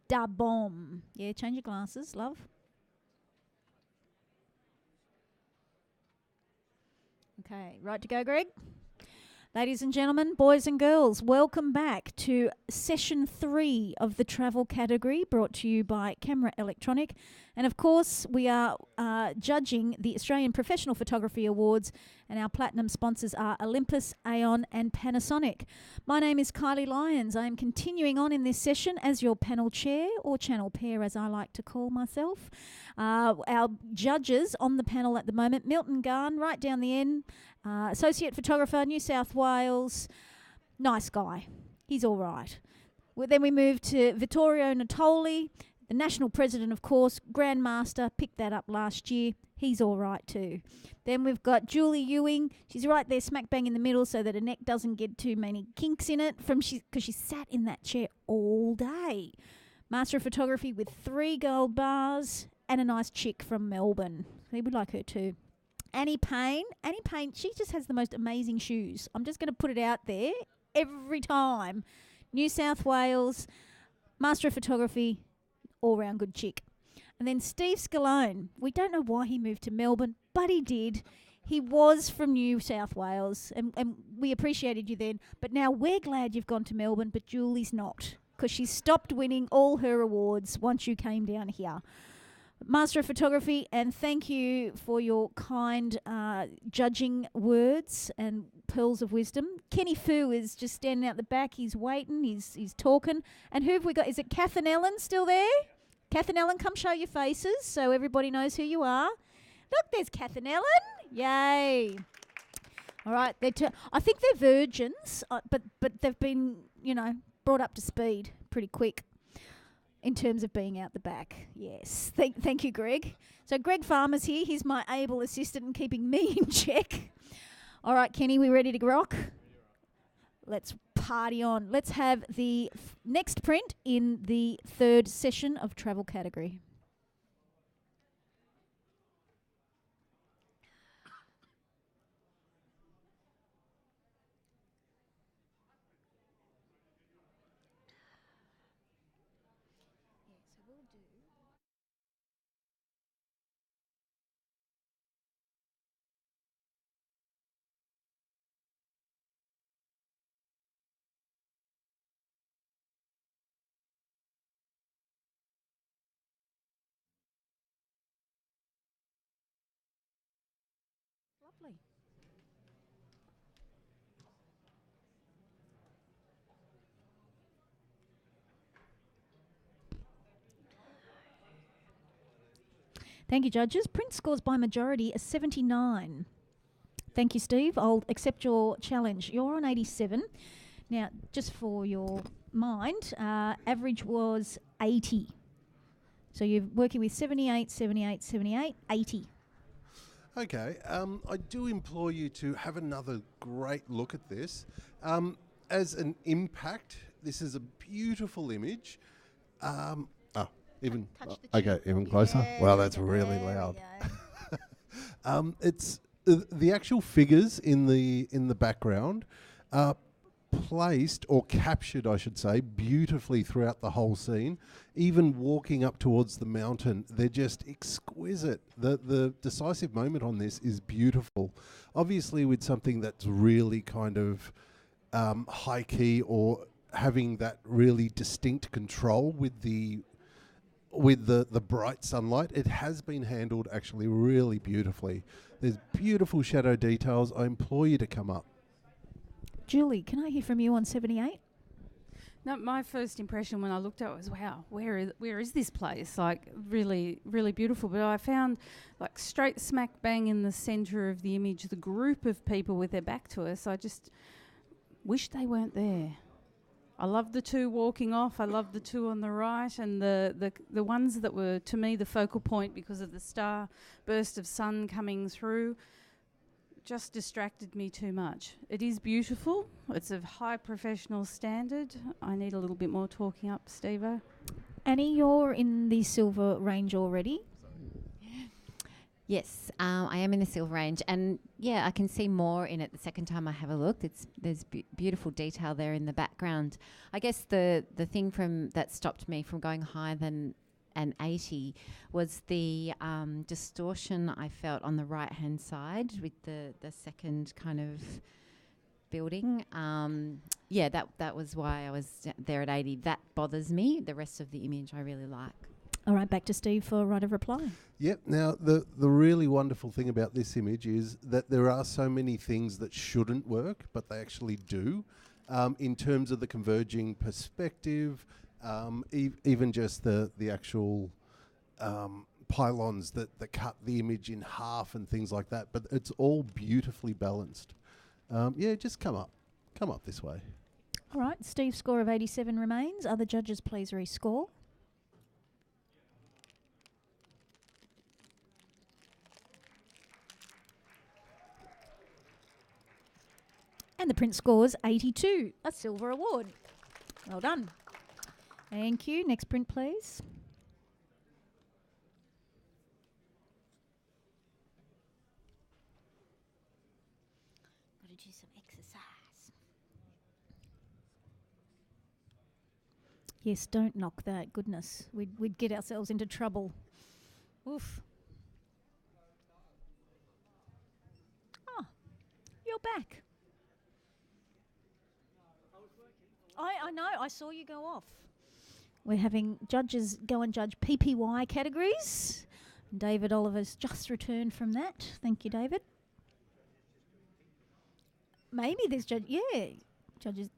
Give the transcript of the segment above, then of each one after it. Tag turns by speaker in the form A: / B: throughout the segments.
A: Da bomb. Yeah, change your glasses, love. Okay, right to go, Greg? Ladies and gentlemen, boys and girls, welcome back to session 3 of the travel category, brought to you by Camera Electronic. And of course, we are judging the Australian Professional Photography Awards, and our platinum sponsors are Olympus, Aeon and Panasonic. My name is Kylie Lyons. I am continuing on in this session as your panel chair, or channel pair as I like to call myself. Our judges on the panel at the moment, Milton Garn, right down the end, Associate Photographer, New South Wales. Nice guy. He's all right. Then we move to Vittorio Natoli, the National President, of course, Grandmaster, picked that up last year. He's all right too. Then we've got Julie Ewing. She's right there smack bang in the middle so that her neck doesn't get too many kinks in it because she sat in that chair all day. Master of Photography with 3 gold bars and a nice chick from Melbourne. We would like her too. Annie Payne, she just has the most amazing shoes. I'm just going to put it out there every time. New South Wales, Master of Photography, all-round good chick. And then Steve Scalone. We don't know why he moved to Melbourne, but he did. He was from New South Wales, and we appreciated you then. But now we're glad you've gone to Melbourne, but Julie's not, because she stopped winning all her awards once you came down here. Master of Photography, and thank you for your kind judging words and pearls of wisdom. Kenny Fu is just standing out the back. He's waiting. He's talking. And who have we got? Is it Kath and Ellen still there? Kath and Ellen, come show your faces so everybody knows who you are. Look, there's Kath and Ellen. Yay. All right. I think they're virgins, but they've been, brought up to speed pretty quick. In terms of being out the back, yes. Thank you, Greg. So Greg Farmer's here. He's my able assistant and keeping me in check. All right, Kenny, we ready to rock? Let's party on. Let's have the next print in the 3rd session of travel category. Lovely. Thank you, judges. Print scores by majority a 79. Thank you, Steve. I'll accept your challenge. You're on 87. Now, just for your mind, average was 80. So you're working with 78, 78, 78, 80.
B: Okay, I do implore you to have another great look at this. As an impact, this is a beautiful image. Even closer.
A: Yeah,
B: wow, that's really loud. It's the actual figures in the background are placed or captured, I should say, beautifully throughout the whole scene. Even walking up towards the mountain, they're just exquisite. The decisive moment on this is beautiful. Obviously, with something that's really kind of high key or having that really distinct control with the bright sunlight, it has been handled actually really beautifully. There's beautiful shadow details. I implore you to come up.
A: Julie, can I hear from you on 78?
C: No, my first impression when I looked at it was, wow, where is this place? Like, really, really beautiful. But I found, like, straight smack bang in the centre of the image, the group of people with their back to us. I just wish they weren't there. I love the 2 walking off. I love the 2 on the right, and the ones that were, to me, the focal point because of the star burst of sun coming through. Just distracted me too much. It is beautiful. It's of high professional standard. I need a little bit more talking up, Steve-o.
A: Annie, you're in the silver range already.
D: Yes, I am in the silver range, and yeah, I can see more in it the second time I have a look. There's beautiful detail there in the background. I guess the thing that stopped me from going higher than an 80 was the distortion I felt on the right hand side with the second kind of building. Yeah, that was why I was there at 80. That bothers me. The rest of the image I really like.
A: All right, back to Steve for right of reply.
B: Yep. Now, the really wonderful thing about this image is that there are so many things that shouldn't work, but they actually do, in terms of the converging perspective, even just the actual pylons that cut the image in half and things like that. But it's all beautifully balanced. Yeah, just come up this way.
A: All right, Steve's score of 87 remains. Other judges, please rescore. And the print scores 82, a silver award. Well done. Thank you. Next print, please. Got to do some exercise. Yes, don't knock that. Goodness, we'd get ourselves into trouble. Oof. Oh, you're back. I know, I saw you go off. We're having judges go and judge PPY categories. David Oliver's just returned from that. Thank you, David. Maybe there's judges.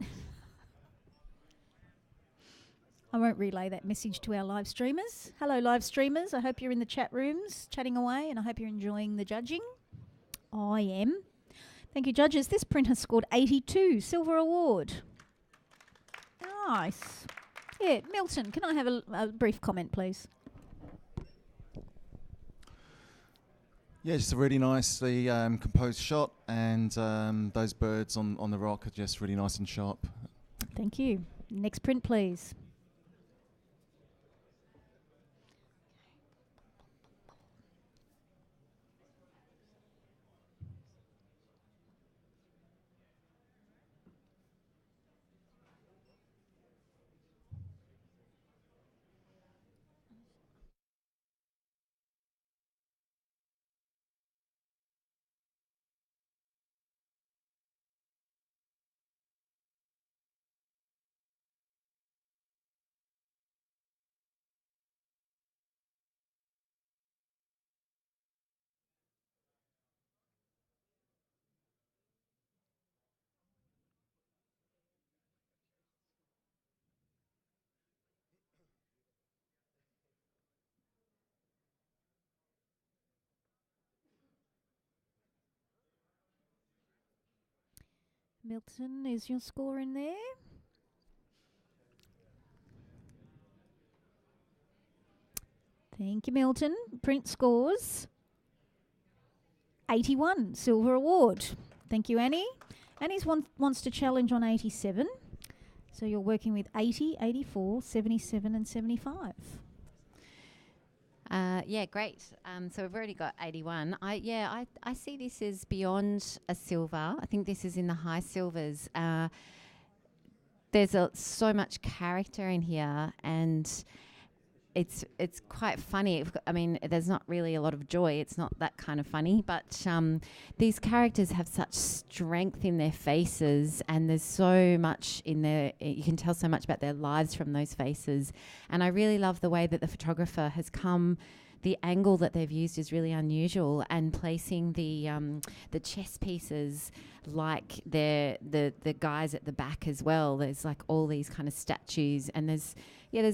A: I won't relay that message to our live streamers. Hello, live streamers. I hope you're in the chat rooms chatting away, and I hope you're enjoying the judging. I am. Thank you, judges. This print has scored 82, silver award. Nice. Yeah, Milton, can I have a brief comment, please?
E: Yeah, just a really nicely composed shot, and those birds on the rock are just really nice and sharp.
A: Thank you. Next print, please. Milton, is your score in there? Thank you, Milton. Print scores 81, silver award. Thank you, Annie. Annie's wants to challenge on 87. So you're working with 80, 84, 77 and 75.
D: Yeah, great. So we've already got 81. I see this as beyond a silver. I think this is in the high silvers. There's so much character in here, and it's quite funny. I mean, there's not really a lot of joy. It's not that kind of funny, but these characters have such strength in their faces, and there's so much in their. You can tell so much about their lives from those faces, and I really love the way that the photographer has come. The angle that they've used is really unusual, and placing the chess pieces like the guys at the back as well. There's like all these kind of statues, and there's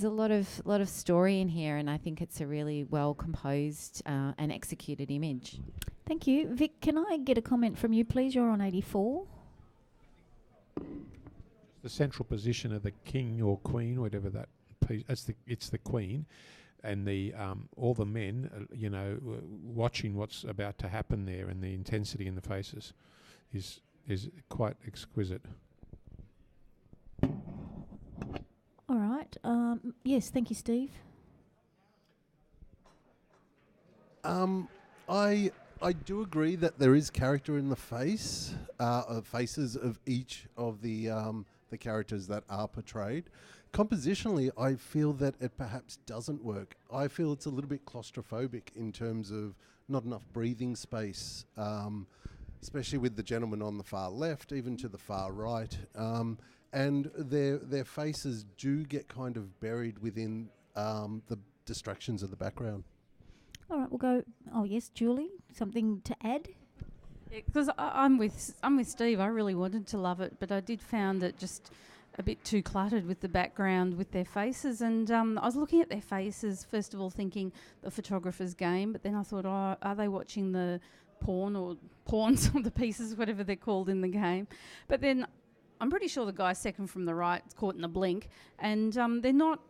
D: a lot of story in here, and I think it's a really well composed and executed image.
A: Thank you. Vic, can I get a comment from you, please? You're on 84.
F: The central position of the king or queen, whatever that piece, it's the queen. And the all the men, watching what's about to happen there, and the intensity in the faces is quite exquisite.
A: All right. Yes, thank you, Steve.
B: I do agree that there is character in the faces of each of the characters that are portrayed. Compositionally, I feel that it perhaps doesn't work. I feel it's a little bit claustrophobic in terms of not enough breathing space, especially with the gentleman on the far left, even to the far right. And their faces do get kind of buried within the distractions of the background.
A: All right, we'll go. Oh yes, Julie, something to add?
C: Because I'm with Steve. I really wanted to love it, but I did found it just a bit too cluttered with the background with their faces. And I was looking at their faces first of all, thinking the photographer's game, but then I thought, oh, are they watching the porns or the pieces, whatever they're called in the game? But then I'm pretty sure the guy second from the right is caught in a blink, and they're not.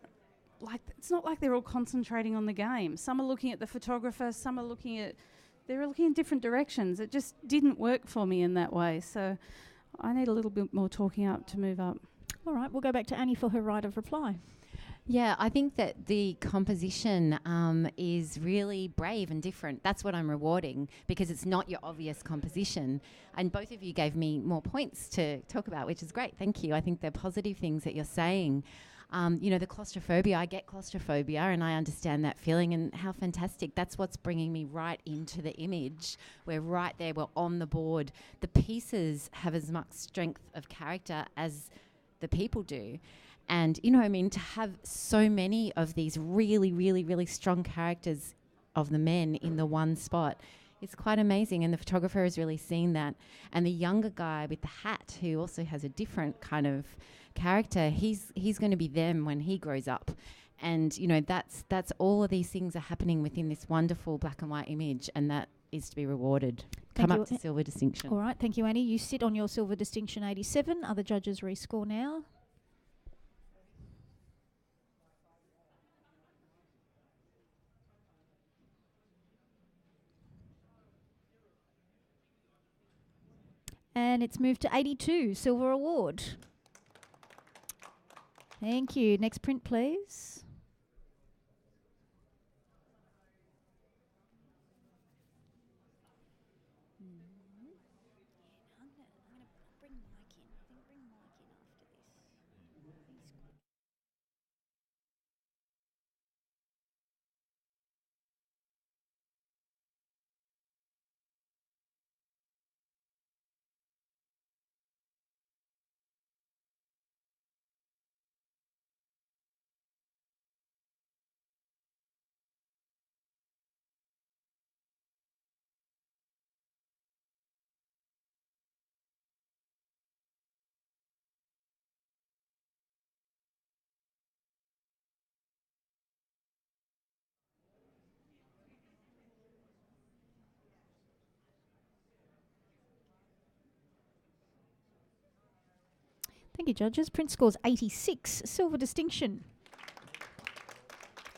C: It's not like they're all concentrating on the game. Some are looking at the photographer, some are they're looking in different directions. It just didn't work for me in that way. So I need a little bit more talking up to move up.
A: All right, we'll go back to Annie for her right of reply.
D: Yeah, I think that the composition is really brave and different. That's what I'm rewarding, because it's not your obvious composition. And both of you gave me more points to talk about, which is great. Thank you. I think they're positive things that you're saying. The claustrophobia, I get claustrophobia and I understand that feeling, and how fantastic. That's what's bringing me right into the image. We're right there, we're on the board. The pieces have as much strength of character as the people do. And, to have so many of these really, really, really strong characters of the men in the one spot, it's quite amazing. And the photographer has really seen that. And the younger guy with the hat, who also has a different kind of character, he's going to be them when he grows up. And, that's all of these things are happening within this wonderful black and white image, and that is to be rewarded.
A: Thank
D: Come
A: you.
D: up to silver distinction.
A: All right, thank you, Annie. You sit on your silver distinction 87. Other judges rescore now. And it's moved to 82, silver award. Thank you. Next print, please. Thank you, judges. Print scores 86, silver distinction.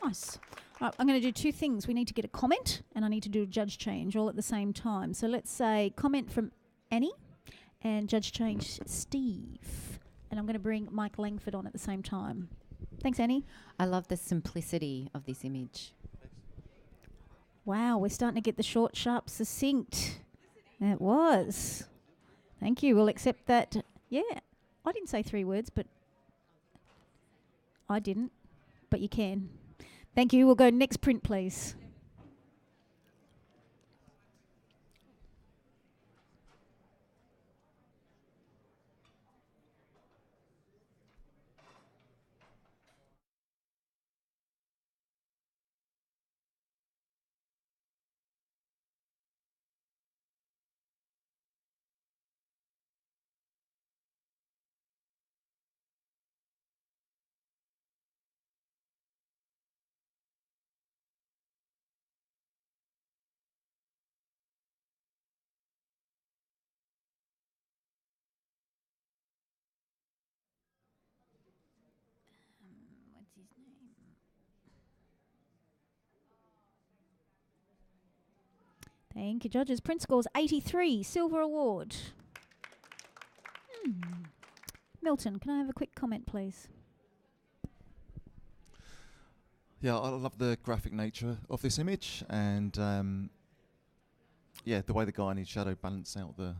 A: Nice. Right, I'm going to do two things. We need to get a comment, and I need to do a judge change all at the same time. So let's say comment from Annie and judge change Steve. And I'm going to bring Mike Langford on at the same time. Thanks, Annie.
D: I love the simplicity of this image.
A: Wow, we're starting to get the short, sharp, succinct. It was. Thank you. We'll accept that. Yeah. I didn't say 3 words, but I didn't. But you can. Thank you. We'll go next print, please. What's his name? Thank you, judges. Print scores 83, silver award. Milton, can I have a quick comment, please?
E: Yeah, I love the graphic nature of this image, and yeah, the way the guy in his shadow balanced out the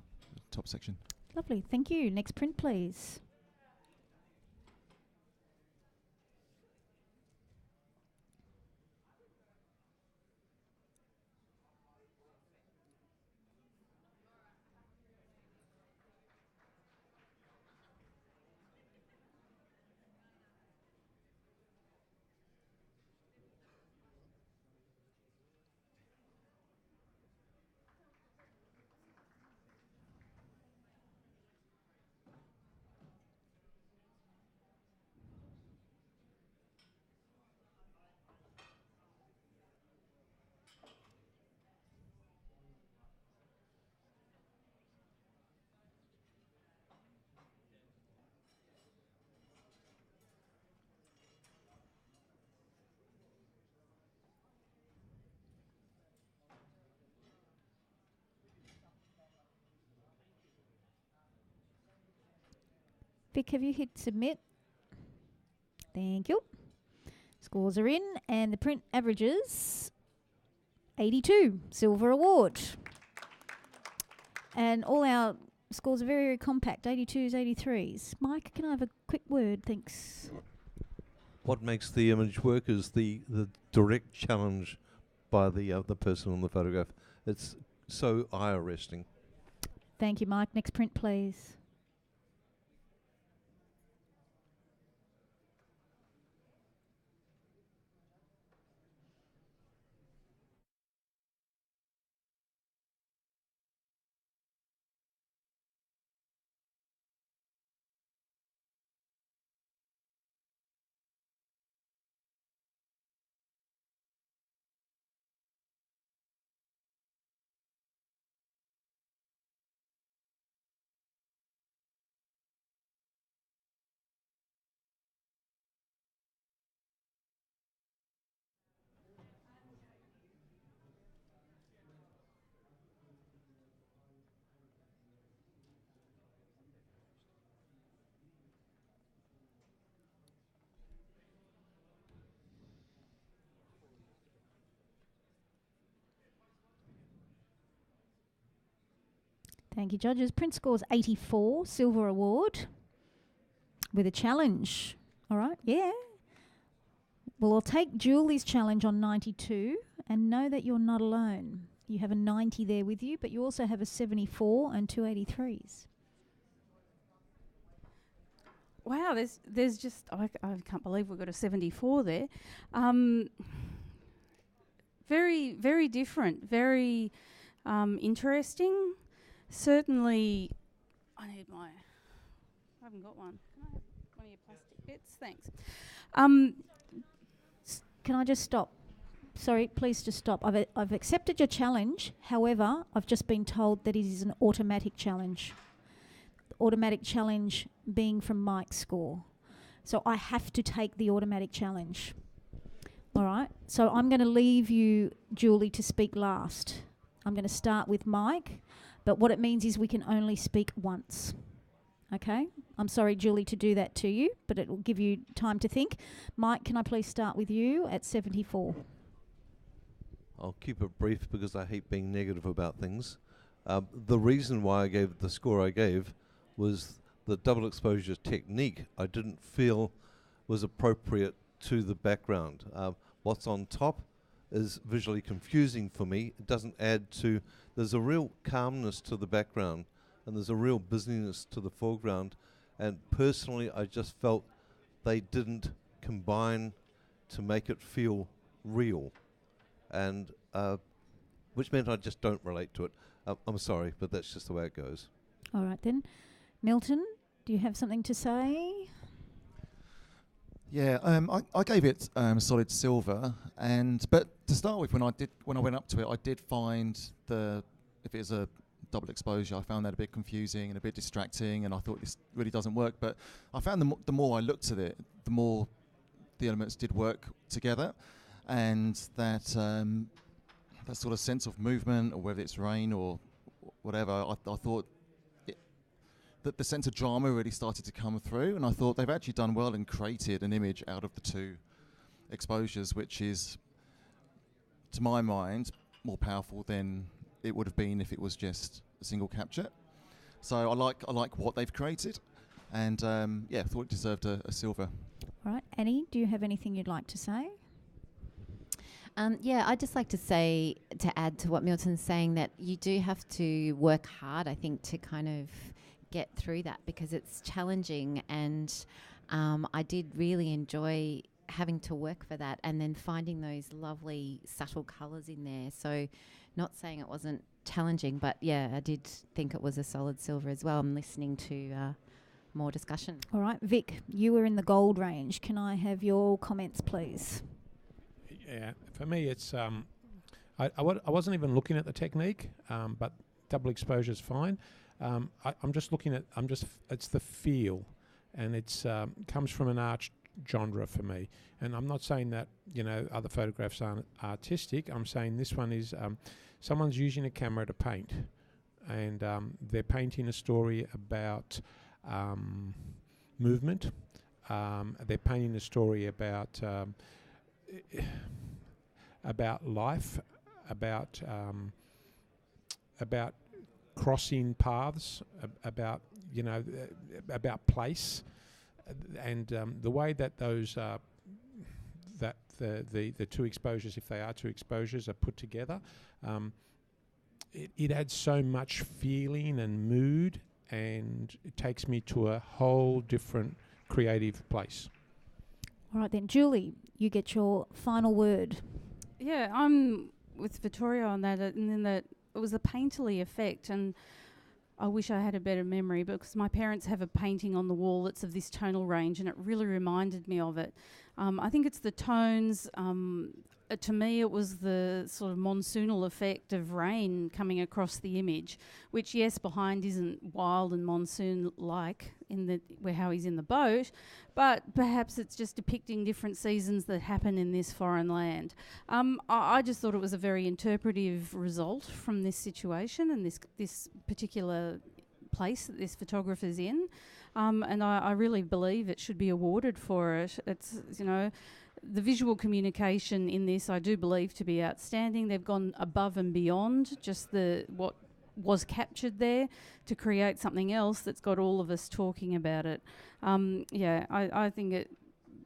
E: top section.
A: Lovely. Thank you. Next print, please. Vic, have you hit submit? Thank you. Scores are in, and the print averages 82, silver award. And all our scores are very, very compact, 82s, 83s. Mike, can I have a quick word? Thanks.
G: What makes the image work is the direct challenge by the person on the photograph. It's so eye-arresting.
A: Thank you, Mike. Next print, please. Thank you, judges. Print scores 84, silver award, with a challenge. All right, yeah. Well, I'll take Julie's challenge on 92 and know that you're not alone. You have a 90 there with you, but you also have a 74 and two 83s.
C: Wow, there's just I can't believe we've got a 74 there. Very, very different, very interesting. Certainly, I haven't got one. Can I have one of your plastic bits? Thanks.
A: Can I just stop? Sorry, please just stop. I've accepted your challenge. However, I've just been told that it is an automatic challenge. Automatic challenge being from Mike's score. So I have to take the automatic challenge. All right? So I'm going to leave you, Julie, to speak last. I'm going to start with Mike, but what it means is we can only speak once. Okay? I'm sorry, Julie, to do that to you, but it will give you time to think. Mike, can I please start with you at 74?
G: I'll keep it brief because I hate being negative about things. The reason why I gave the score I gave was the double exposure technique I didn't feel was appropriate to the background. What's on top is visually confusing for me. It doesn't add to... There's a real calmness to the background and there's a real busyness to the foreground. And personally, I just felt they didn't combine to make it feel real. And which meant I just don't relate to it. I'm sorry, but that's just the way it goes.
A: All right then. Milton, do you have something to say?
E: Yeah, I gave it solid silver, but to start with, when I went up to it, I did find if it was a double exposure, I found that a bit confusing and a bit distracting, and I thought this really doesn't work. But I found the more I looked at it, the more the elements did work together, and that sort of sense of movement, or whether it's rain or whatever, I thought that the sense of drama really started to come through, and I thought they've actually done well and created an image out of the two exposures, which is, to my mind, more powerful than it would have been if it was just a single capture. So I like what they've created, and thought it deserved a silver.
A: All right, Annie, do you have anything you'd like to say?
D: I'd just like to say, to add to what Milton's saying, that you do have to work hard, I think, to kind of get through that, because it's challenging, and I did really enjoy having to work for that and then finding those lovely subtle colours in there. So not saying it wasn't challenging, but yeah, I did think it was a solid silver as well. I'm listening to more discussion.
A: All right, Vic, you were in the gold range. Can I have your comments, please?
F: Yeah, for me, it's I wasn't even looking at the technique, but double exposure is fine. I'm just looking at it's the feel, and it's comes from an art genre for me. And I'm not saying that other photographs aren't artistic. I'm saying this one is someone's using a camera to paint, and they're painting a story about movement. They're painting a story about life, about crossing paths, about place, and the way that those that the two exposures, if they are two exposures, are put together, it adds so much feeling and mood, and it takes me to a whole different creative place.
A: All right then, Julie, you get your final word.
C: Yeah, I'm with Vittoria on that, and then that it was the painterly effect, and I wish I had a better memory, because my parents have a painting on the wall that's of this tonal range, and it really reminded me of it. I think it's the tones. To me, it was the sort of monsoonal effect of rain coming across the image, which, yes, behind isn't wild and monsoon-like how he's in the boat, but perhaps it's just depicting different seasons that happen in this foreign land. I just thought it was a very interpretive result from this situation and this particular place that this photographer's in, and I really believe it should be awarded for it. It's, the visual communication in this, I do believe, to be outstanding. They've gone above and beyond just what was captured there to create something else that's got all of us talking about it. I think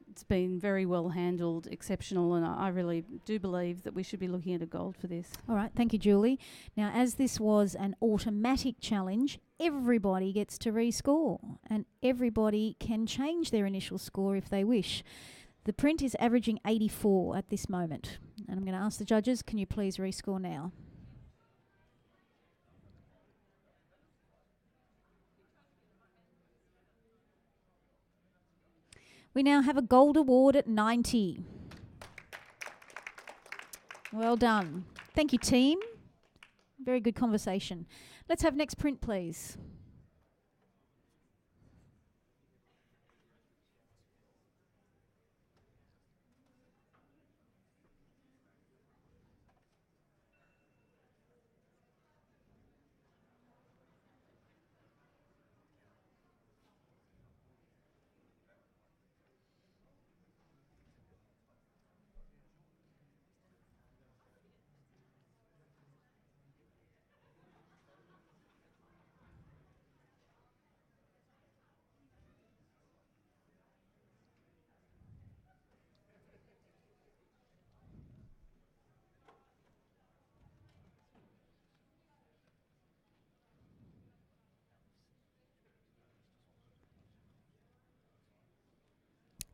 C: it's been very well handled, exceptional, and I really do believe that we should be looking at a gold for this.
A: All right, thank you, Julie. Now, as this was an automatic challenge, everybody gets to rescore, and everybody can change their initial score if they wish. The print is averaging 84 at this moment. And I'm going to ask the judges, can you please rescore now? We now have a gold award at 90. Well done. Thank you, team. Very good conversation. Let's have next print, please.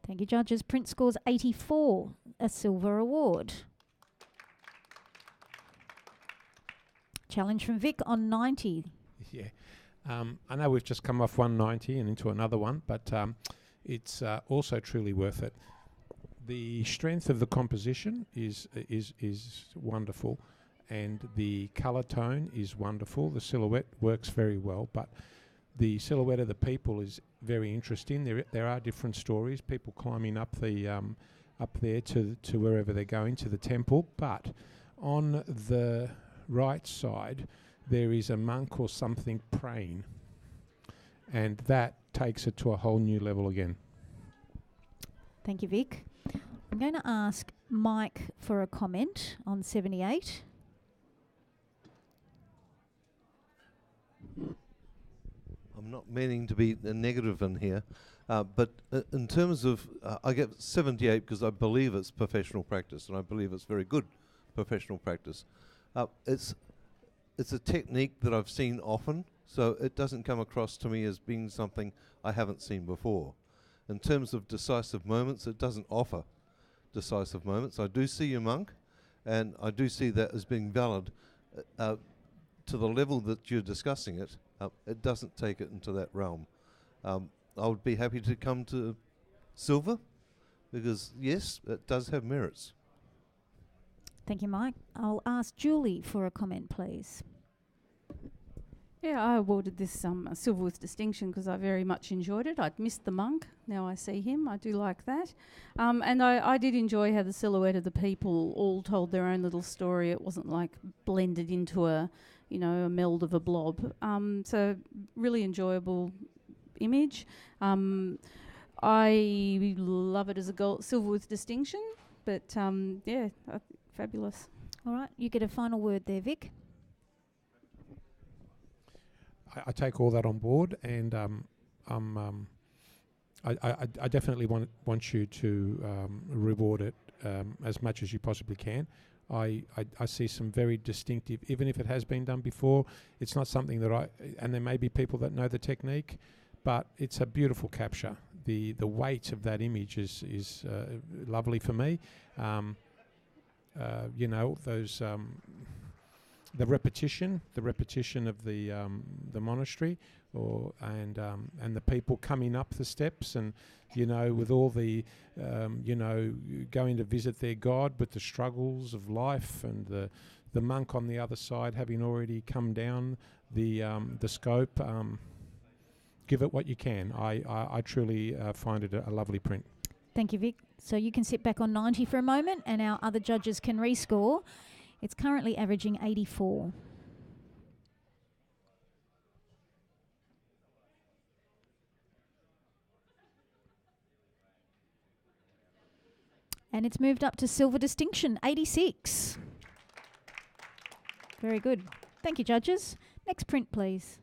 A: Thank you, judges. Print scores 84, a silver award. Challenge from Vic on 90.
F: Yeah. I know we've just come off 190 and into another one, but it's also truly worth it. The strength of the composition is wonderful, and the colour tone is wonderful. The silhouette works very well, but the silhouette of the people is very interesting. There are different stories. People climbing up there to wherever they're going, to the temple. But on the right side, there is a monk or something praying, and that takes it to a whole new level again.
A: Thank you, Vic. I'm going to ask Mike for a comment on 78.
G: I'm not meaning to be negative in here, but in terms of, I get 78 because I believe it's professional practice, and I believe it's very good professional practice. It's a technique that I've seen often, so it doesn't come across to me as being something I haven't seen before. In terms of decisive moments, it doesn't offer decisive moments. I do see you, Monk, and I do see that as being valid. To the level that you're discussing it, it doesn't take it into that realm. I would be happy to come to silver, because yes, it does have merits.
A: Thank you, Mike. I'll ask Julie for a comment, please.
C: Yeah, I awarded this silver with distinction because I very much enjoyed it. I'd missed the monk. Now I see him. I do like that. And I did enjoy how the silhouette of the people all told their own little story. It wasn't like blended into a meld of a blob. So really enjoyable image. I love it as a gold, silver with distinction. But fabulous.
A: All right, you get a final word there, Vic.
F: I take all that on board, and I definitely want you to reward it as much as you possibly can. I see some very distinctive, even if it has been done before, it's not something that and there may be people that know the technique, but it's a beautiful capture. The weight of that image is lovely for me. Those the repetition of the monastery, and the people coming up the steps, and with all the going to visit their God, with the struggles of life, and the monk on the other side having already come down the scope. Give it what you can. I truly find it a lovely print.
A: Thank you, Vic. So you can sit back on 90 for a moment, and our other judges can rescore. It's currently averaging 84. And it's moved up to silver distinction, 86. Very good. Thank you, judges. Next print, please.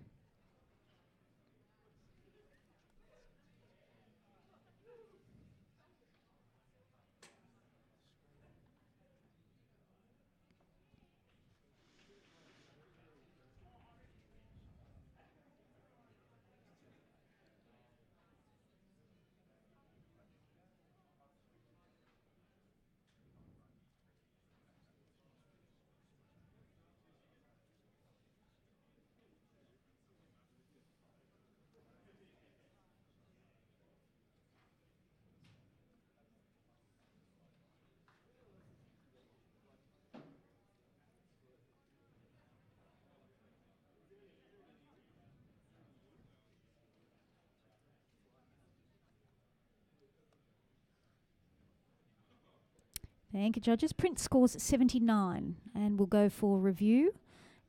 A: Thank you, judges. Print scores 79, and we'll go for review.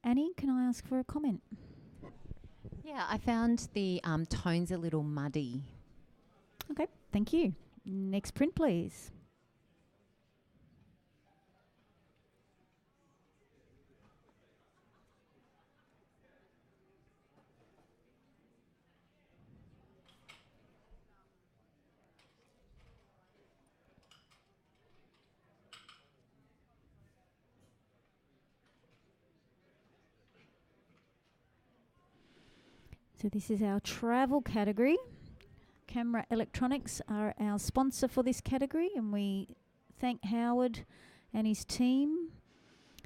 A: Annie, can I ask for a comment?
D: Yeah, I found the tones a little muddy.
A: Okay, thank you. Next print, please. So this is our travel category. Camera Electronics are our sponsor for this category, and we thank Howard and his team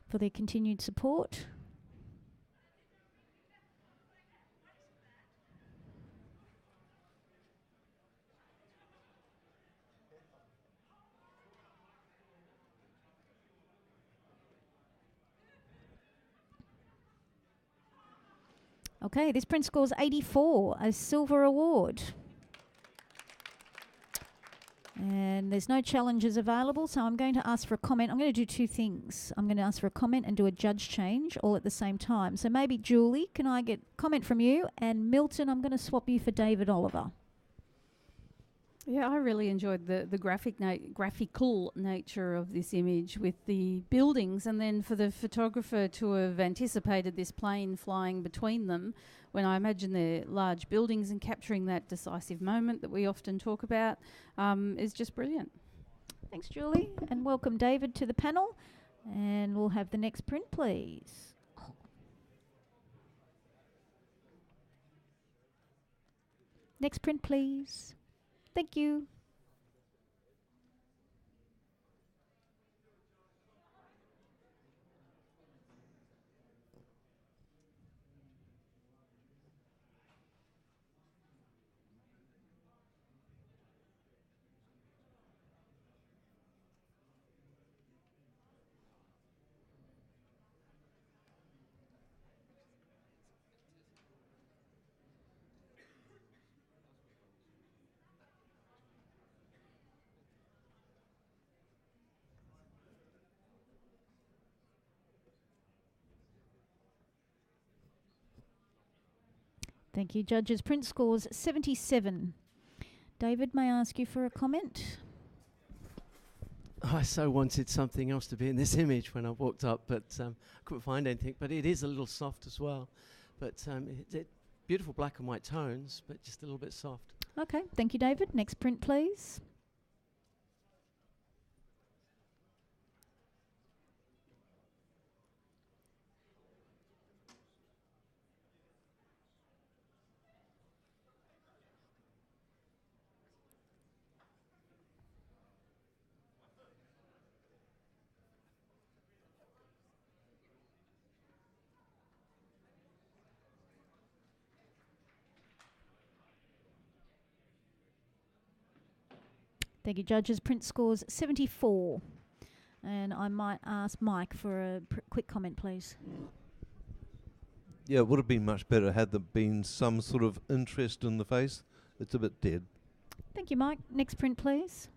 A: for their continued support. Okay, this print scores 84, a silver award. And there's no challenges available, so I'm going to ask for a comment. I'm going to do two things. I'm going to ask for a comment and do a judge change all at the same time. So maybe Julie, can I get a comment from you? And Milton, I'm going to swap you for David Oliver.
C: Yeah, I really enjoyed the graphical nature of this image with the buildings, and then for the photographer to have anticipated this plane flying between them, when I imagine they're large buildings, and capturing that decisive moment that we often talk about, is just brilliant.
A: Thanks, Julie, and welcome David to the panel. And we'll have the next print, please. Next print, please. Thank you. Thank you, judges. Print scores 77. David, may I ask you for a comment?
H: I so wanted something else to be in this image when I walked up, but couldn't find anything. But it is a little soft as well. But beautiful black and white tones, but just a little bit soft.
A: Okay, thank you, David. Next print, please. Thank you, judges. Print scores 74. And I might ask Mike for a quick comment, please.
G: Yeah, it would have been much better had there been some sort of interest in the face. It's a bit dead.
A: Thank you, Mike. Next print, please.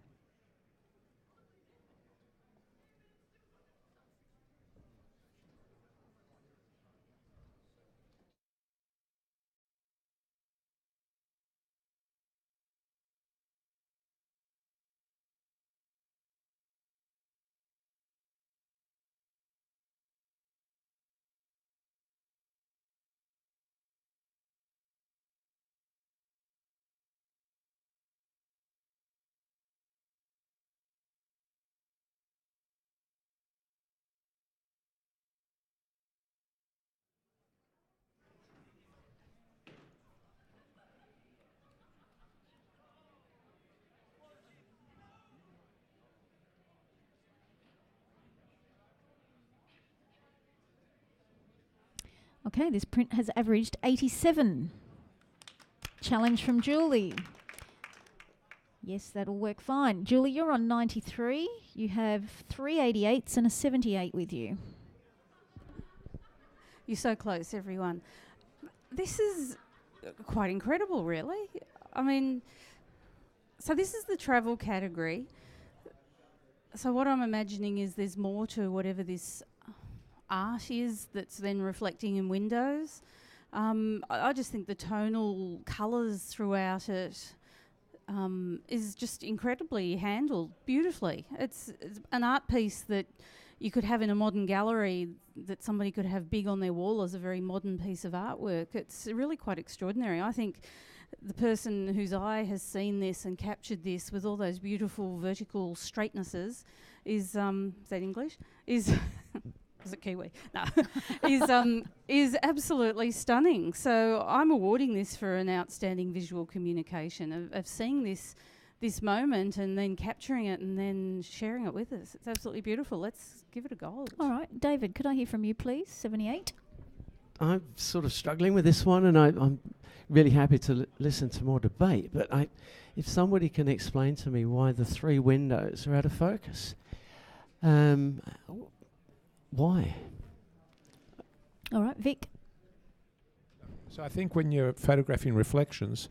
A: Okay, this print has averaged 87. Challenge from Julie. Yes, that'll work fine. Julie, you're on 93. You have 3 88s and a 78 with you.
C: You're so close, everyone. This is quite incredible, really. I mean, so this is the travel category. So what I'm imagining is there's more to whatever this art is that's then reflecting in windows. I just think the tonal colours throughout it is just incredibly handled beautifully. It's an art piece that you could have in a modern gallery that somebody could have big on their wall as a very modern piece of artwork. It's really quite extraordinary. I think the person whose eye has seen this and captured this with all those beautiful vertical straightnesses is that English? Is it Kiwi? No. is absolutely stunning. So I'm awarding this for an outstanding visual communication of seeing this moment and then capturing it and then sharing it with us. It's absolutely beautiful. Let's give it a go.
A: All right, David, could I hear from you, please? 78.
H: I'm sort of struggling with this one, and I'm really happy to listen to more debate. But if somebody can explain to me why the 3 windows are out of focus, why?
A: All right, Vic.
F: So I think when you're photographing reflections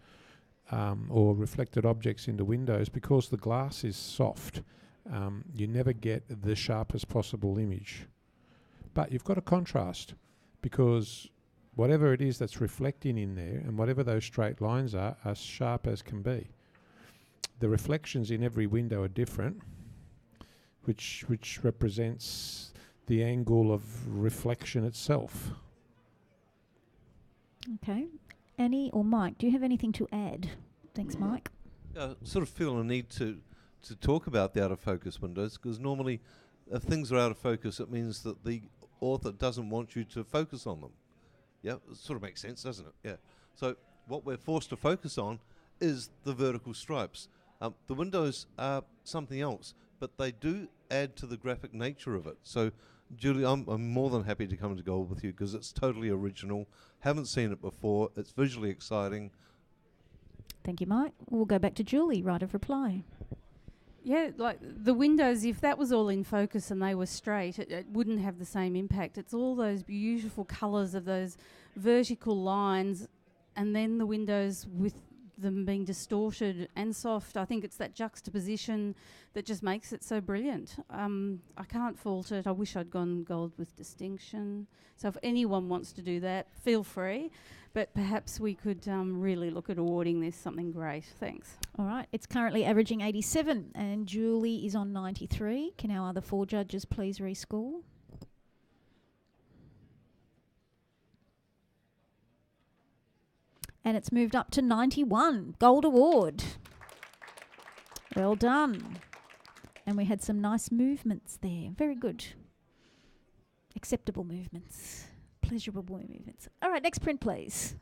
F: or reflected objects into windows, because the glass is soft, you never get the sharpest possible image. But you've got a contrast, because whatever it is that's reflecting in there and whatever those straight lines are sharp as can be. the reflections in every window are different, which represents the angle of reflection itself.
A: Okay. Annie or Mike, do you have anything to add? Thanks, Mike.
G: I sort of feel a need to talk about the out of focus windows, because normally if things are out of focus, it means that the author doesn't want you to focus on them. Yeah, it sort of makes sense, doesn't it? Yeah. So what we're forced to focus on is the vertical stripes. The windows are something else, but they do add to the graphic nature of it. So, Julie, I'm more than happy to come to gold with you, because it's totally original. Haven't seen it before. It's visually exciting.
A: Thank you, Mike. We'll go back to Julie, right of reply.
C: Yeah, like the windows, if that was all in focus and they were straight, it wouldn't have the same impact. It's all those beautiful colours of those vertical lines, and then the windows with them being distorted and soft. I think it's that juxtaposition that just makes it so brilliant. I can't fault it. I wish I'd gone gold with distinction. So if anyone wants to do that, feel free. But perhaps we could really look at awarding this something great. Thanks.
A: All right. It's currently averaging 87 and Julie is on 93. Can our other 4 judges please rescore? And it's moved up to 91. Gold award. Well done. And we had some nice movements there. Very good. Acceptable movements. Pleasurable movements. All right, next print, please.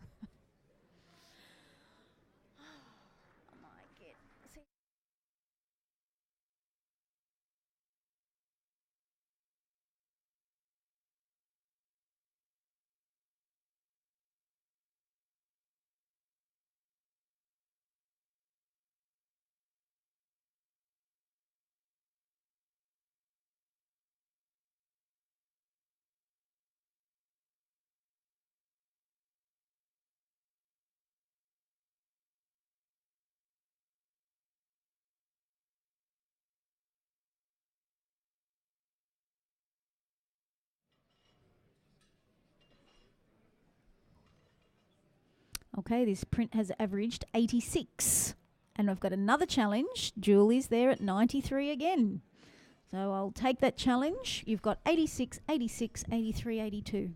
A: Okay, this print has averaged 86. And I've got another challenge. Julie's there at 93 again. So I'll take that challenge. You've got 86, 86, 83, 82.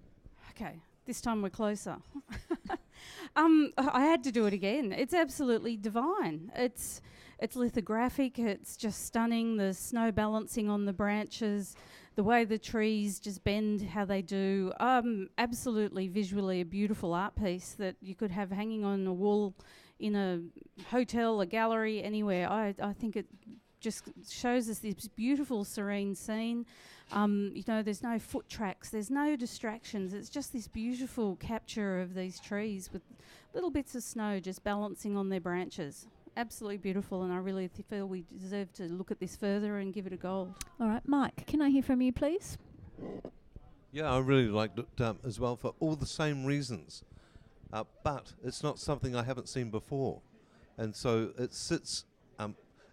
C: Okay, this time we're closer. I had to do it again. It's absolutely divine. It's lithographic. It's just stunning. The snow balancing on the branches, the way the trees just bend how they do. Absolutely visually a beautiful art piece that you could have hanging on a wall in a hotel, a gallery, anywhere. I think it just shows us this beautiful, serene scene. There's no foot tracks, there's no distractions. It's just this beautiful capture of these trees with little bits of snow just balancing on their branches. Absolutely beautiful, and I really feel we deserve to look at this further and give it a gold.
A: All right, Mike, can I hear from you, please?
G: Yeah, I really liked it as well for all the same reasons. But it's not something I haven't seen before. And so it sits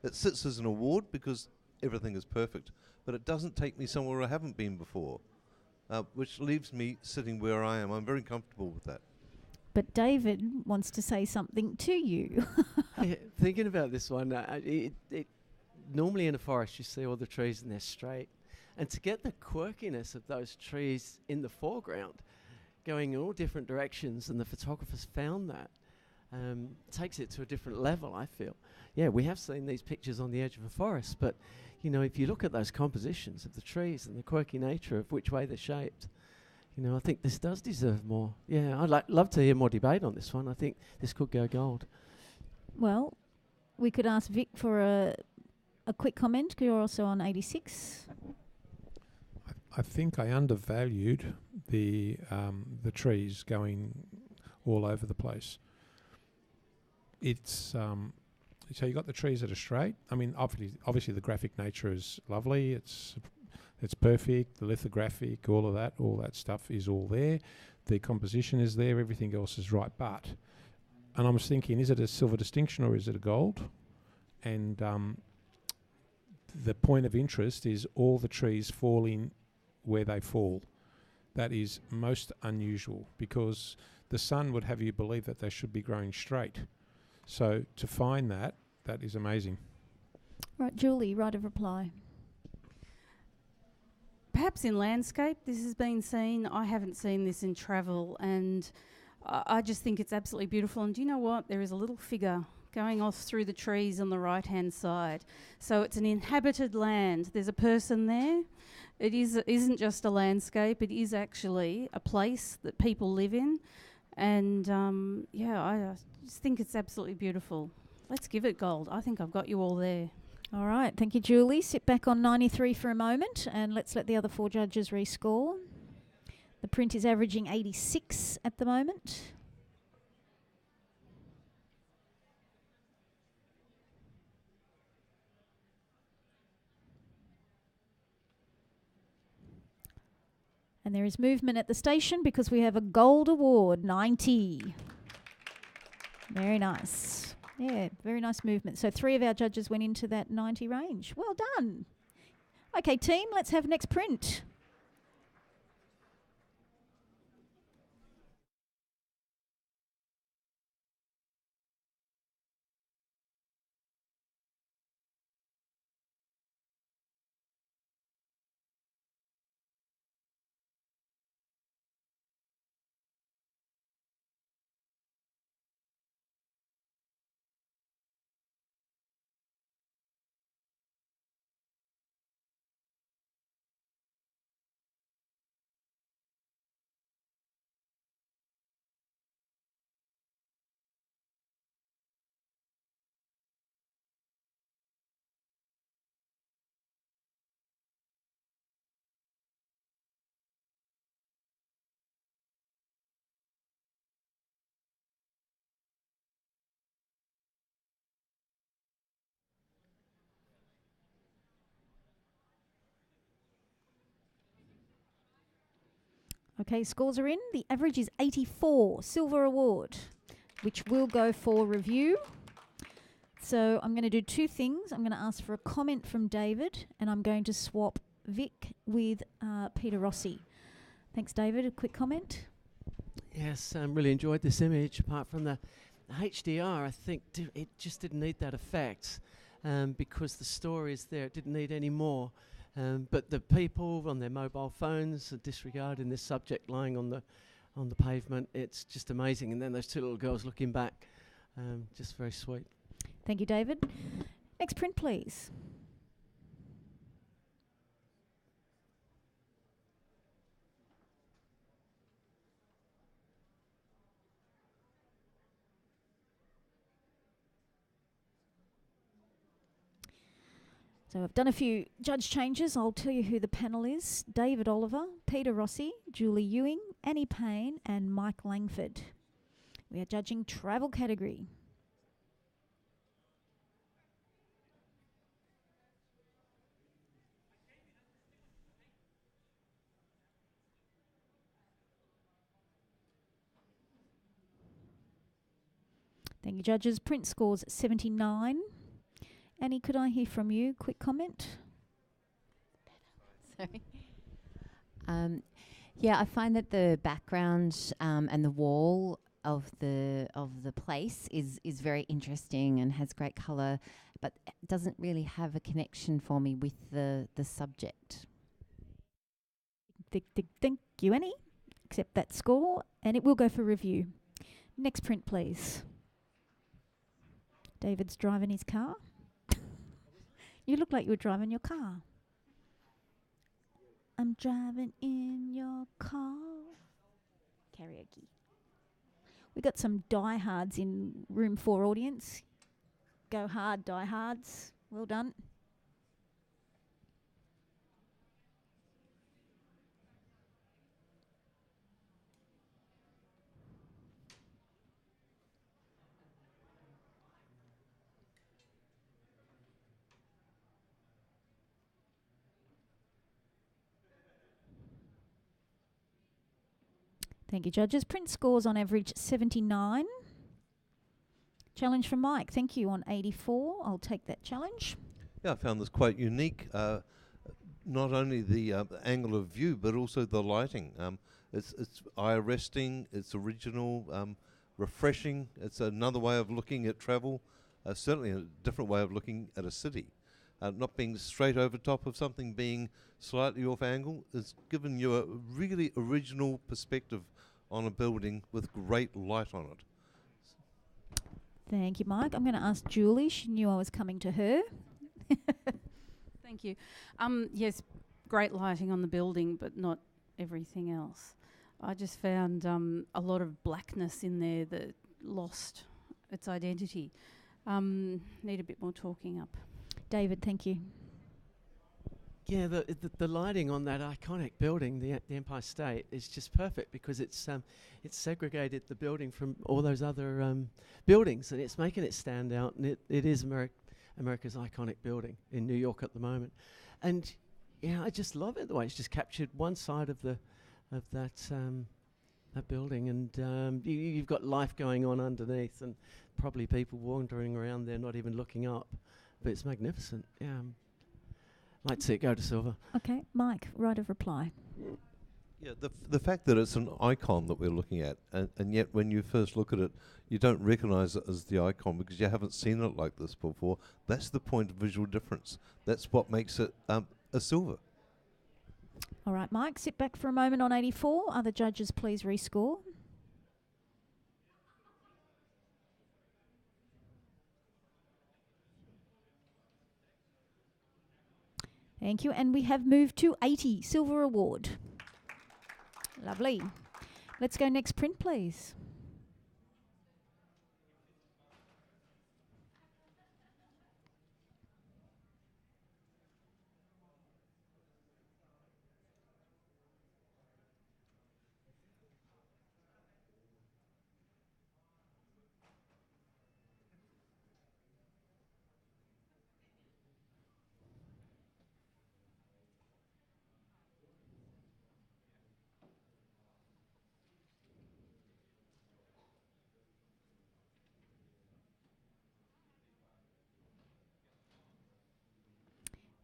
G: as an award because everything is perfect. But it doesn't take me somewhere I haven't been before, which leaves me sitting where I am. I'm very comfortable with that.
A: But David wants to say something to you.
H: Yeah, thinking about this one, normally in a forest you see all the trees and they're straight. And to get the quirkiness of those trees in the foreground, going in all different directions, and the photographers found that, takes it to a different level, I feel. Yeah, we have seen these pictures on the edge of a forest, but if you look at those compositions of the trees and the quirky nature of which way they're shaped, I think this does deserve more. Yeah, I'd love to hear more debate on this one. I think this could go gold.
A: Well, we could ask Vic for a quick comment, because you're also on 86.
F: I think I undervalued the trees going all over the place. It's so you got the trees that are straight. I mean, obviously the graphic nature is lovely. It's perfect. The lithographic, all that stuff is all there. The composition is there. Everything else is right. And I was thinking, is it a silver distinction or is it a gold? And the point of interest is all the trees falling where they fall. That is most unusual, because the sun would have you believe that they should be growing straight. So to find that that is amazing.
A: Right, Julie, right of reply.
C: Perhaps in landscape this has been seen. I haven't seen this in travel, and I just think it's absolutely beautiful. And do you know what? There is a little figure going off through the trees on the right-hand side. So it's an inhabited land. There's a person there. Isn't just a landscape. It is actually a place that people live in. And I just think it's absolutely beautiful. Let's give it gold. I think I've got you all there.
A: All right, thank you, Julie. Sit back on 93 for a moment, and let's let the other 4 judges rescore. The print is averaging 86 at the moment. And there is movement at the station because we have a gold award, 90. Very nice. Yeah, very nice movement. So 3 of our judges went into that 90 range. Well done. Okay, team, let's have next print. Okay, scores are in. The average is 84, silver award, which will go for review. So I'm going to do 2 things. I'm going to ask for a comment from David, and I'm going to swap Vic with Peter Rossi. Thanks, David. A quick comment?
H: Yes, really enjoyed this image. Apart from the HDR, I think it just didn't need that effect because the story is there. It didn't need any more. But the people on their mobile phones are disregarding this subject lying on the pavement. It's just amazing. And then those 2 little girls looking back, just very sweet.
A: Thank you, David. Next print, please. So I've done a few judge changes. I'll tell you who the panel is. David Oliver, Peter Rossi, Julie Ewing, Annie Payne and Mike Langford. We are judging travel category. Thank you, judges. Print scores 79. Annie, could I hear from you? Quick comment.
D: Sorry. Yeah, I find that the background and the wall of the place is very interesting and has great colour, but it doesn't really have a connection for me with the subject.
A: Thank you, Annie. Accept that score, and it will go for review. Next print, please. David's driving his car. You look like you were driving your car. I'm driving in your car. Karaoke. We got some diehards in room 4 audience. Go hard, diehards. Well done. Thank you, judges. Print scores on average 79. Challenge from Mike. Thank you on 84. I'll take that challenge.
G: Yeah, I found this quite unique. Not only the angle of view, but also the lighting. It's eye-arresting. It's original, refreshing. It's another way of looking at travel. certainly a different way of looking at a city. Not being straight over top of something, being slightly off angle, has given you a really original perspective on a building with great light on it.
A: Thank you, Mike. I'm going to ask Julie. She knew I was coming to her.
C: Thank you. Yes, great lighting on the building, but not everything else. I just found a lot of blackness in there that lost its identity. Need a bit more talking up.
A: David, thank you.
H: Yeah, the lighting on that iconic building, the Empire State, is just perfect because it's segregated the building from all those other buildings, and it's making it stand out. And it is America's iconic building in New York at the moment. And yeah, I just love it the way it's just captured one side of that building, and you've got life going on underneath, and probably people wandering around there not even looking up. But it's magnificent. Yeah. Like to see it go to silver.
A: Okay, Mike, right of reply.
G: Yeah, the fact that it's an icon that we're looking at, and yet when you first look at it, you don't recognise it as the icon because you haven't seen it like this before. That's the point of visual difference. That's what makes it a silver.
A: All right, Mike, sit back for a moment on 84. Other judges, please rescore. Thank you. And we have moved to 80, Silver Award. Lovely. Let's go next print, please.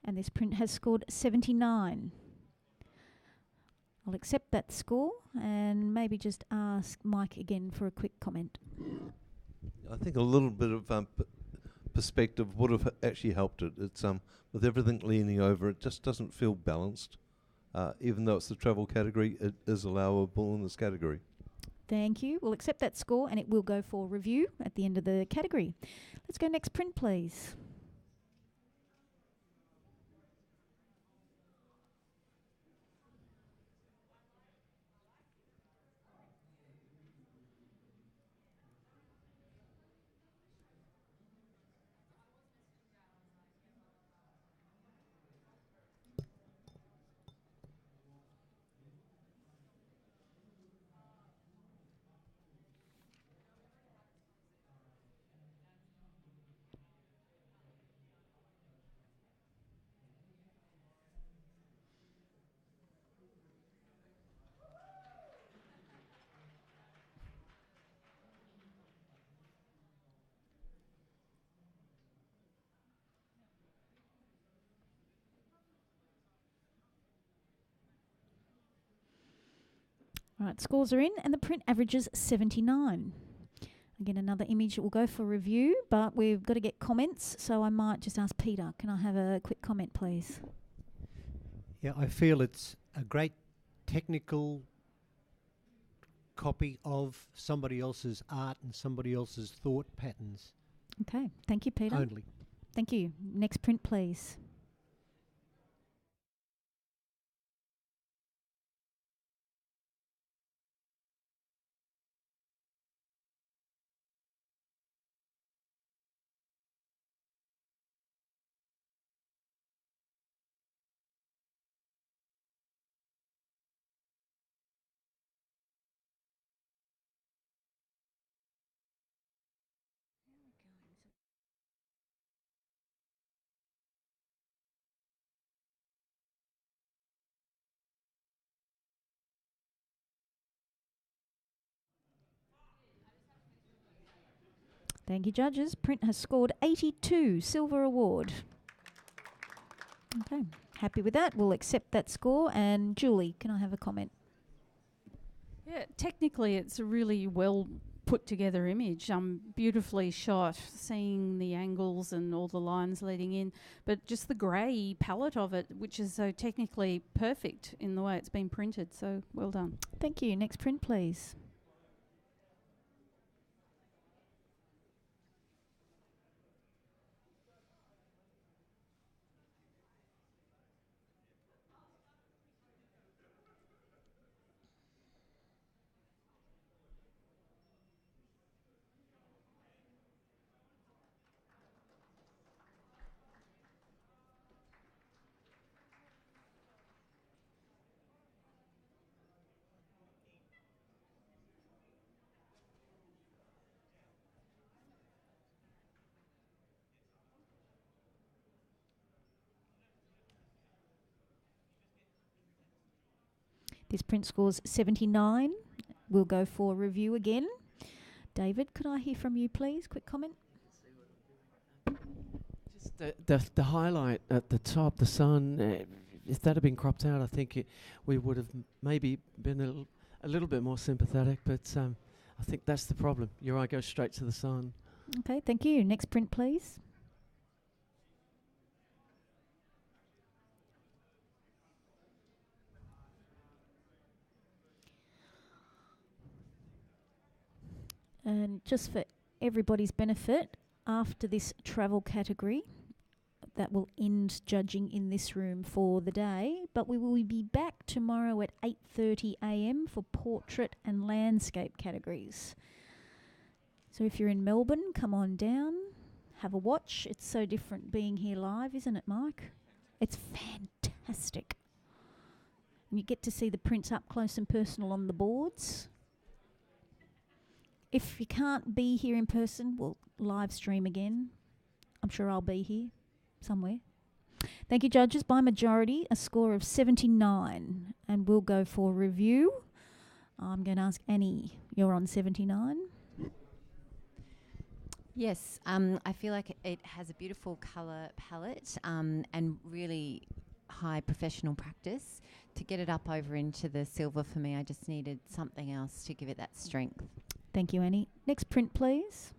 A: And this print has scored 79. I'll accept that score and maybe just ask Mike again for a quick comment.
G: I think a little bit of perspective would have actually helped it. It's with everything leaning over, it just doesn't feel balanced. Even though it's the travel category, it is allowable in this category.
A: Thank you. We'll accept that score and it will go for review at the end of the category. Let's go next print, please. All right, scores are in and the print averages 79. Again, another image that will go for review, but we've got to get comments, so I might just ask Peter, can I have a quick comment, please?
I: Yeah, I feel it's a great technical copy of somebody else's art and somebody else's thought patterns.
A: Okay, thank you, Peter.
I: Only.
A: Thank you. Next print, please. Thank you, judges. Print has scored 82, Silver Award. Okay, happy with that. We'll accept that score. And Julie, can I have a comment?
C: Yeah, technically it's a really well put together image, beautifully shot, seeing the angles and all the lines leading in, but just the grey palette of it, which is so technically perfect in the way it's been printed. So well done.
A: Thank you. Next print, please. This print scores 79. We'll go for review again. David, could I hear from you, please? Quick comment.
H: Just the highlight at the top, the sun, if that had been cropped out, I think we would have maybe been a little bit more sympathetic, but I think that's the problem. Your eye goes straight to the sun.
A: Okay, thank you. Next print, please. And just for everybody's benefit, after this travel category, that will end judging in this room for the day, but we will be back tomorrow at 8:30 a.m. for portrait and landscape categories. So if you're in Melbourne, come on down, have a watch. It's so different being here live, isn't it, Mike? It's fantastic. And you get to see the prints up close and personal on the boards. If you can't be here in person, we'll live stream again. I'm sure I'll be here somewhere. Thank you, judges. By majority, a score of 79. And we'll go for review. I'm going to ask Annie. You're on 79.
D: Yes, I feel like it has a beautiful colour palette and really high professional practice. To get it up over into the silver for me, I just needed something else to give it that strength.
A: Thank you, Annie. Next print, please.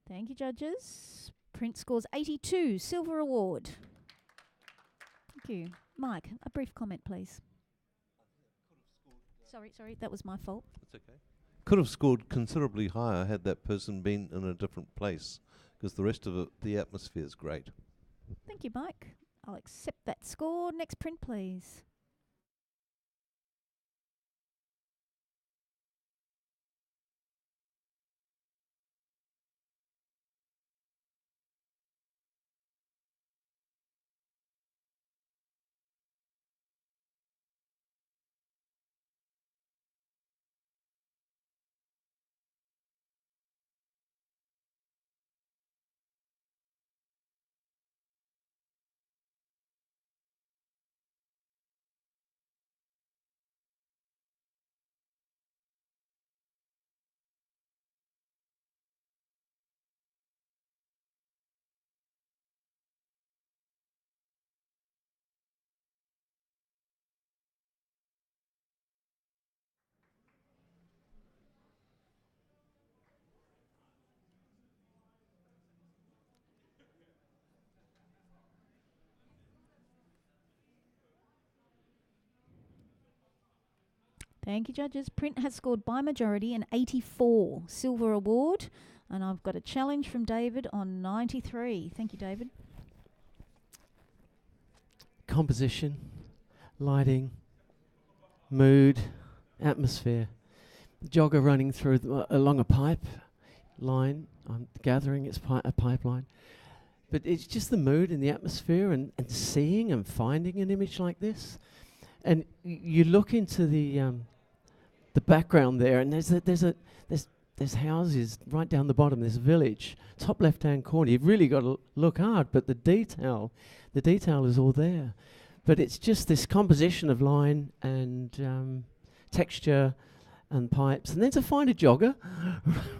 A: Thank you, judges. Print scores 82, silver award. Thank you. Mike, a brief comment, please. Sorry, that was my fault.
G: That's okay. Could have scored considerably higher had that person been in a different place, because the rest of it, the atmosphere is great.
A: Thank you, Mike. I'll accept that score. Next print, please. Thank you, judges. Print has scored by majority an 84, silver award. And I've got a challenge from David on 93. Thank you, David.
H: Composition, lighting, mood, atmosphere. Jogger running through along a pipe line. I'm gathering it's a pipeline. But it's just the mood and the atmosphere and seeing and finding an image like this. And you look into the background there, and there's houses right down the bottom. There's a village, top left-hand corner. You've really got to look hard, but the detail is all there. But it's just this composition of line and texture and pipes, and then to find a jogger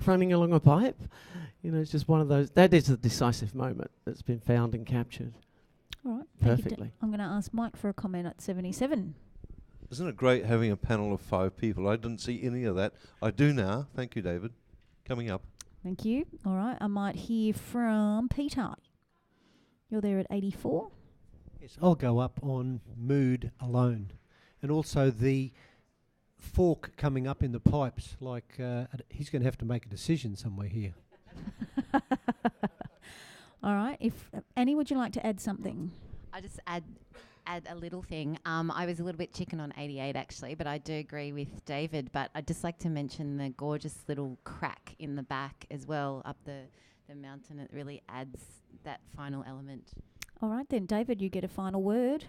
H: running along a pipe, it's just one of those. That is a decisive moment that's been found and captured.
A: All right.
H: Perfectly.
A: I'm going to ask Mike for a comment at 77.
G: Isn't it great having a panel of 5 people? I didn't see any of that. I do now. Thank you, David. Coming up.
A: Thank you. All right. I might hear from Peter. You're there at 84.
I: Yes, I'll go up on mood alone. And also the fork coming up in the pipes, like he's going to have to make a decision somewhere here.
A: All right. If Annie, would you like to add something?
D: I just add a little thing. I was a little bit chicken on 88 actually, but I do agree with David. But I'd just like to mention the gorgeous little crack in the back as well up the mountain. It really adds that final element.
A: All right then, David, you get a final word.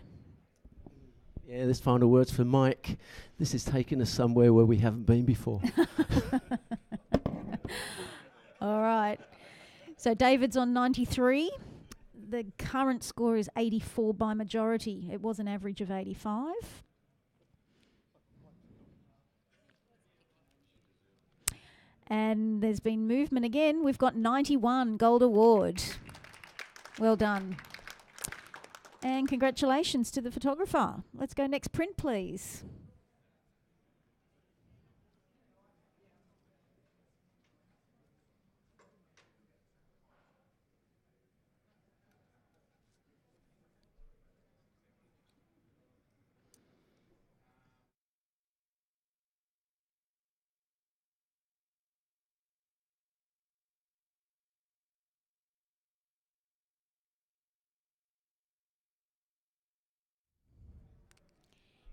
H: Yeah, this final word's for Mike. This is taking us somewhere where we haven't been before.
A: All right. So David's on 93. The current score is 84 by majority. It was an average of 85. And there's been movement again. We've got 91 gold award. Well done. And congratulations to the photographer. Let's go next print, please.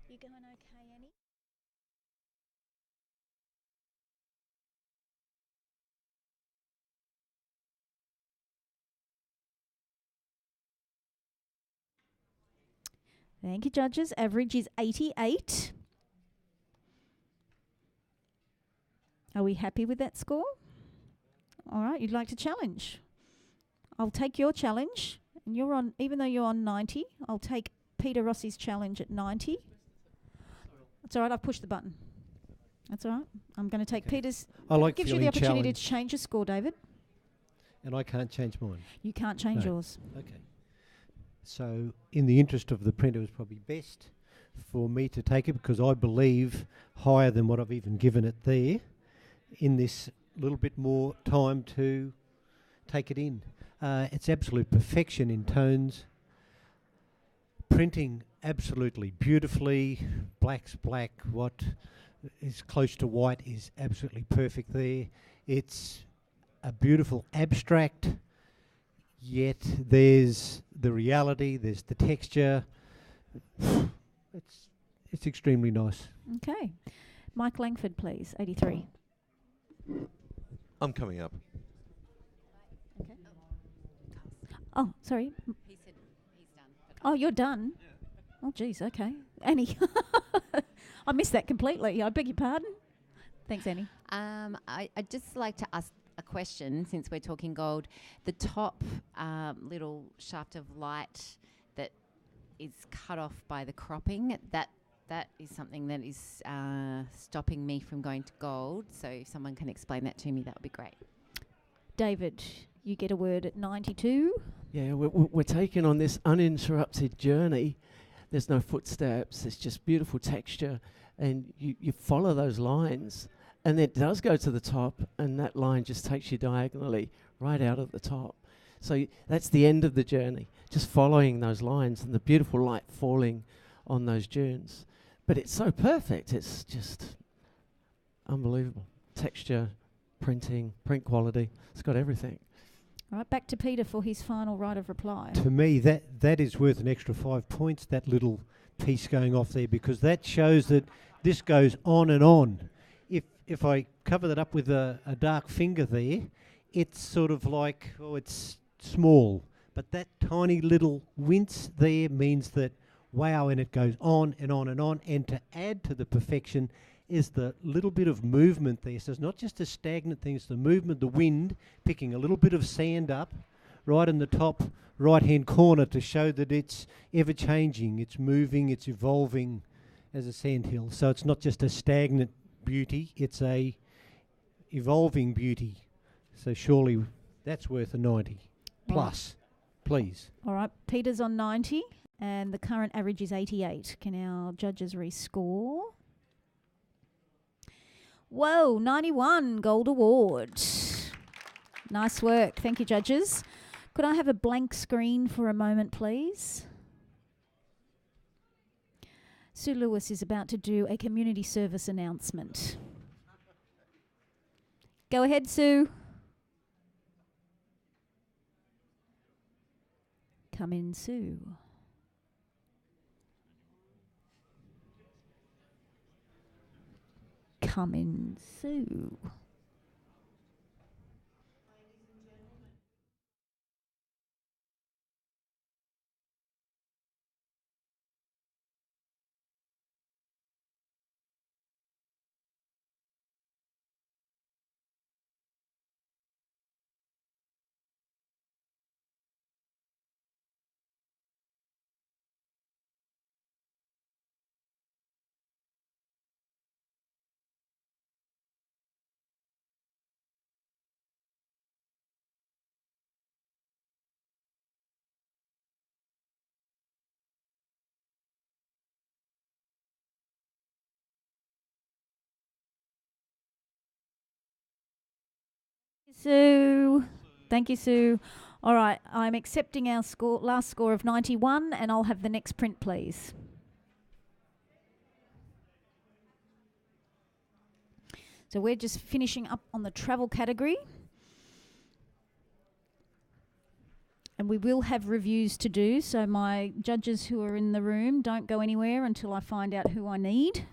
A: You going okay, Annie? Thank you, judges. Average is 88. Are we happy with that score? All right, you'd like to challenge. I'll take your challenge. And you're on, even though you're on 90, I'll take Peter Rossi's challenge at 90. That's all right, I've pushed the button. That's all right. I'm going to take Peter's.
I: I like
A: gives you
I: feeling
A: the opportunity
I: challenged.
A: to change your score, David.
I: And I can't change mine.
A: You can't change
I: No.
A: yours.
I: Okay. So, in the interest of the printer, it was probably best for me to take it because I believe higher than what I've even given it there in this little bit more time to take it in. It's absolute perfection in tones. Printing absolutely beautifully. Black's black. What is close to white is absolutely perfect there. It's a beautiful abstract, yet there's the reality, there's the texture. It's extremely nice.
A: Okay. Mike Langford, please, 83.
G: I'm coming up.
A: Okay. Oh, sorry.
D: He said he's done.
A: Oh, you're done? Oh, geez, okay. Annie. I missed that completely. I beg your pardon. Thanks, Annie.
D: I'd just like to ask a question, since we're talking gold. The top little shaft of light that is cut off by the cropping, that is something that is stopping me from going to gold. So if someone can explain that to me, that would be great.
A: David, you get a word at 92.
H: Yeah, we're taking on this uninterrupted journey. There's no footsteps. It's just beautiful texture. And you follow those lines. And it does go to the top. And that line just takes you diagonally right out at the top. So that's the end of the journey. Just following those lines and the beautiful light falling on those dunes. But it's so perfect. It's just unbelievable. Texture, printing, print quality. It's got everything.
A: All right, back to Peter for his final right of reply.
I: To me, that is worth an extra 5 points, that little piece going off there, because that shows that this goes on and on. If I cover that up with a dark finger there, it's sort of like, oh, it's small. But that tiny little wince there means that, wow, and it goes on and on and on. And to add to the perfection is the little bit of movement there. So it's not just a stagnant thing, it's the movement, the wind, picking a little bit of sand up right in the top right-hand corner to show that it's ever-changing, it's moving, it's evolving as a sandhill. So it's not just a stagnant beauty, it's a evolving beauty. So surely that's worth a 90 plus, please.
A: All right, Peter's on 90 and the current average is 88. Can our judges rescore? Whoa, 91, gold award. Nice work. Thank you, judges. Could I have a blank screen for a moment, please? Sue Lewis is about to do a community service announcement. Go ahead, Sue. Come in, Sue. Come in, Sue. Sue. Thank you, Sue. All right, I'm accepting our last score of 91, and I'll have the next print, please. So we're just finishing up on the travel category. And we will have reviews to do, so my judges who are in the room, don't go anywhere until I find out who I need.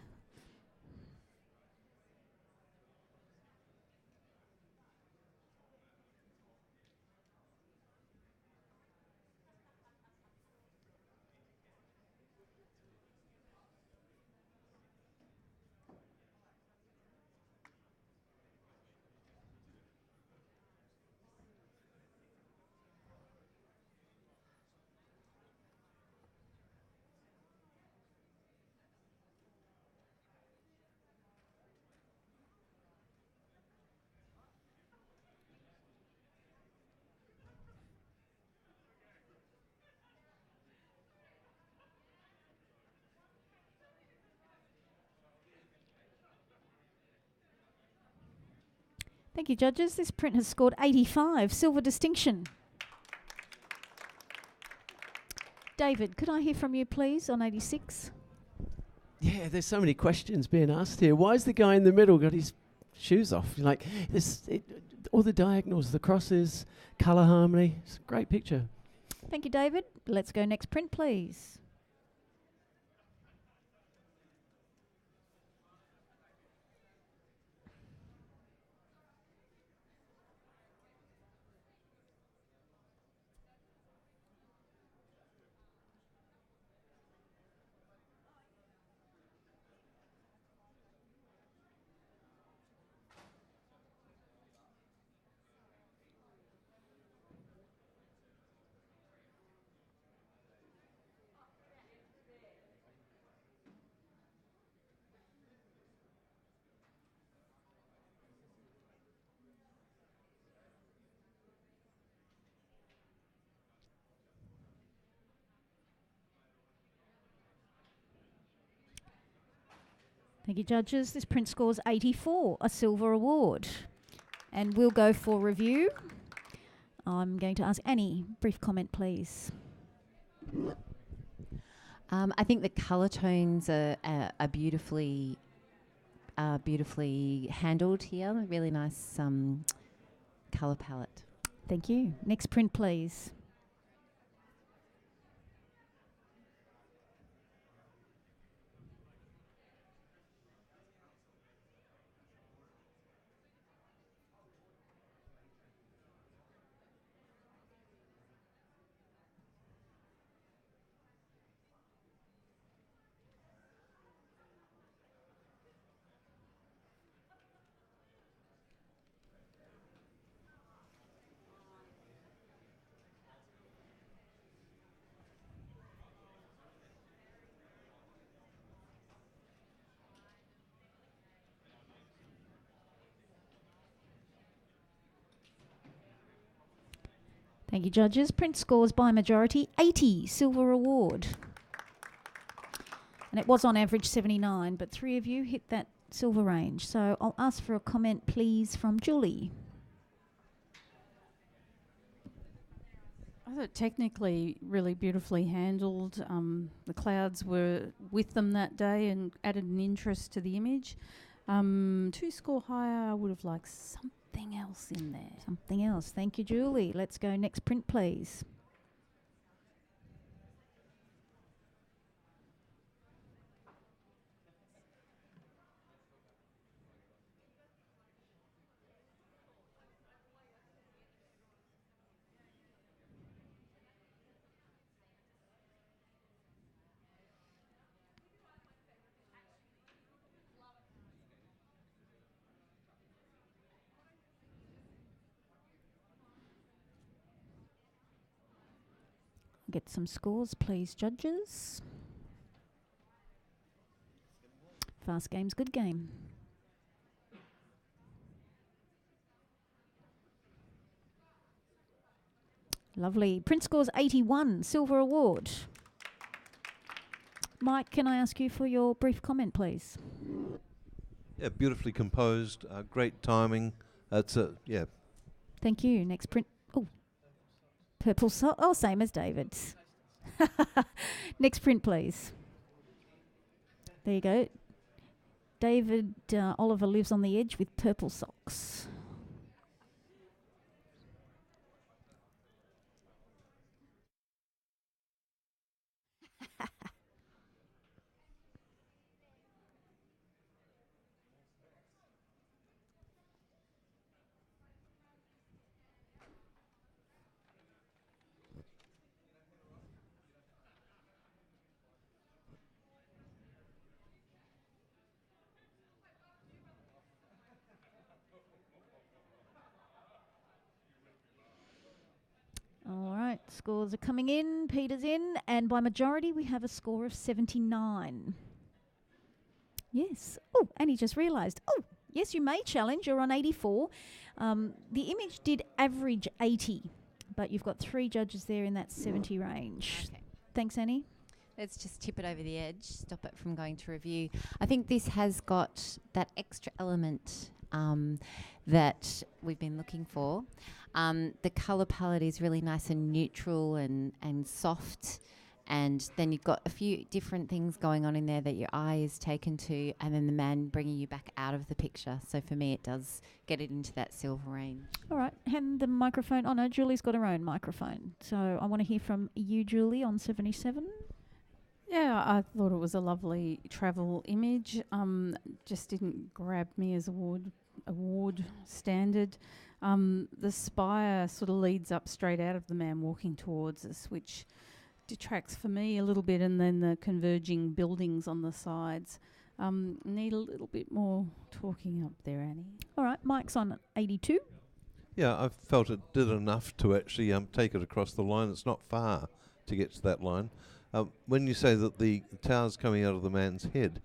A: Thank you, judges. This print has scored 85, silver distinction. David, could I hear from you, please, on 86?
H: Yeah, there's so many questions being asked here. Why has the guy in the middle got his shoes off? Like all the diagonals, the crosses, colour harmony. It's a great picture.
A: Thank you, David. Let's go next print, please. Thank you, judges. This print scores 84, a silver award. And we'll go for review. I'm going to ask Annie, brief comment, please.
D: I think the colour tones are beautifully beautifully handled here. Really nice colour palette.
A: Thank you. Next print, please. Thank you, judges. Print scores by majority 80, silver award. And it was on average 79, but 3 of you hit that silver range. So I'll ask for a comment, please, from Julie.
C: I thought technically really beautifully handled. The clouds were with them that day and added an interest to the image. 2 score higher, I would have liked something else in there.
A: Something else. Thank you, Julie. Let's go next print, please. Get some scores, please, judges. Fast game's good game. Lovely. Print scores 81, silver award. Mike, can I ask you for your brief comment, please?
G: Yeah, beautifully composed, great timing. Yeah.
A: Thank you. Next print. Oh, purple sock. Oh, same as David's. Next print, please. There you go. David Oliver lives on the edge with purple socks. All right, scores are coming in. Peter's in, and by majority we have a score of 79. Yes. Oh, and he just realised. Oh, yes, you may challenge. You're on 84. The image did average 80, but you've got 3 judges there in that 70 range.
D: Okay.
A: Thanks, Annie.
D: Let's just tip it over the edge, stop it from going to review. I think this has got that extra element that we've been looking for. The colour palette is really nice and neutral and soft, and then you've got a few different things going on in there that your eye is taken to, and then the man bringing you back out of the picture. So for me, it does get it into that silver range.
A: All right, hand the microphone. Oh, no, Julie's got her own microphone. So I want to hear from you, Julie, on 77.
C: Yeah, I thought it was a lovely travel image. Just didn't grab me as award standard. The spire sort of leads up straight out of the man walking towards us, which detracts for me a little bit, and then the converging buildings on the sides. Need a little bit more talking up there, Annie.
A: All right, Mike's on 82.
G: Yeah, I felt it did enough to actually take it across the line. It's not far to get to that line. When you say that the tower's coming out of the man's head,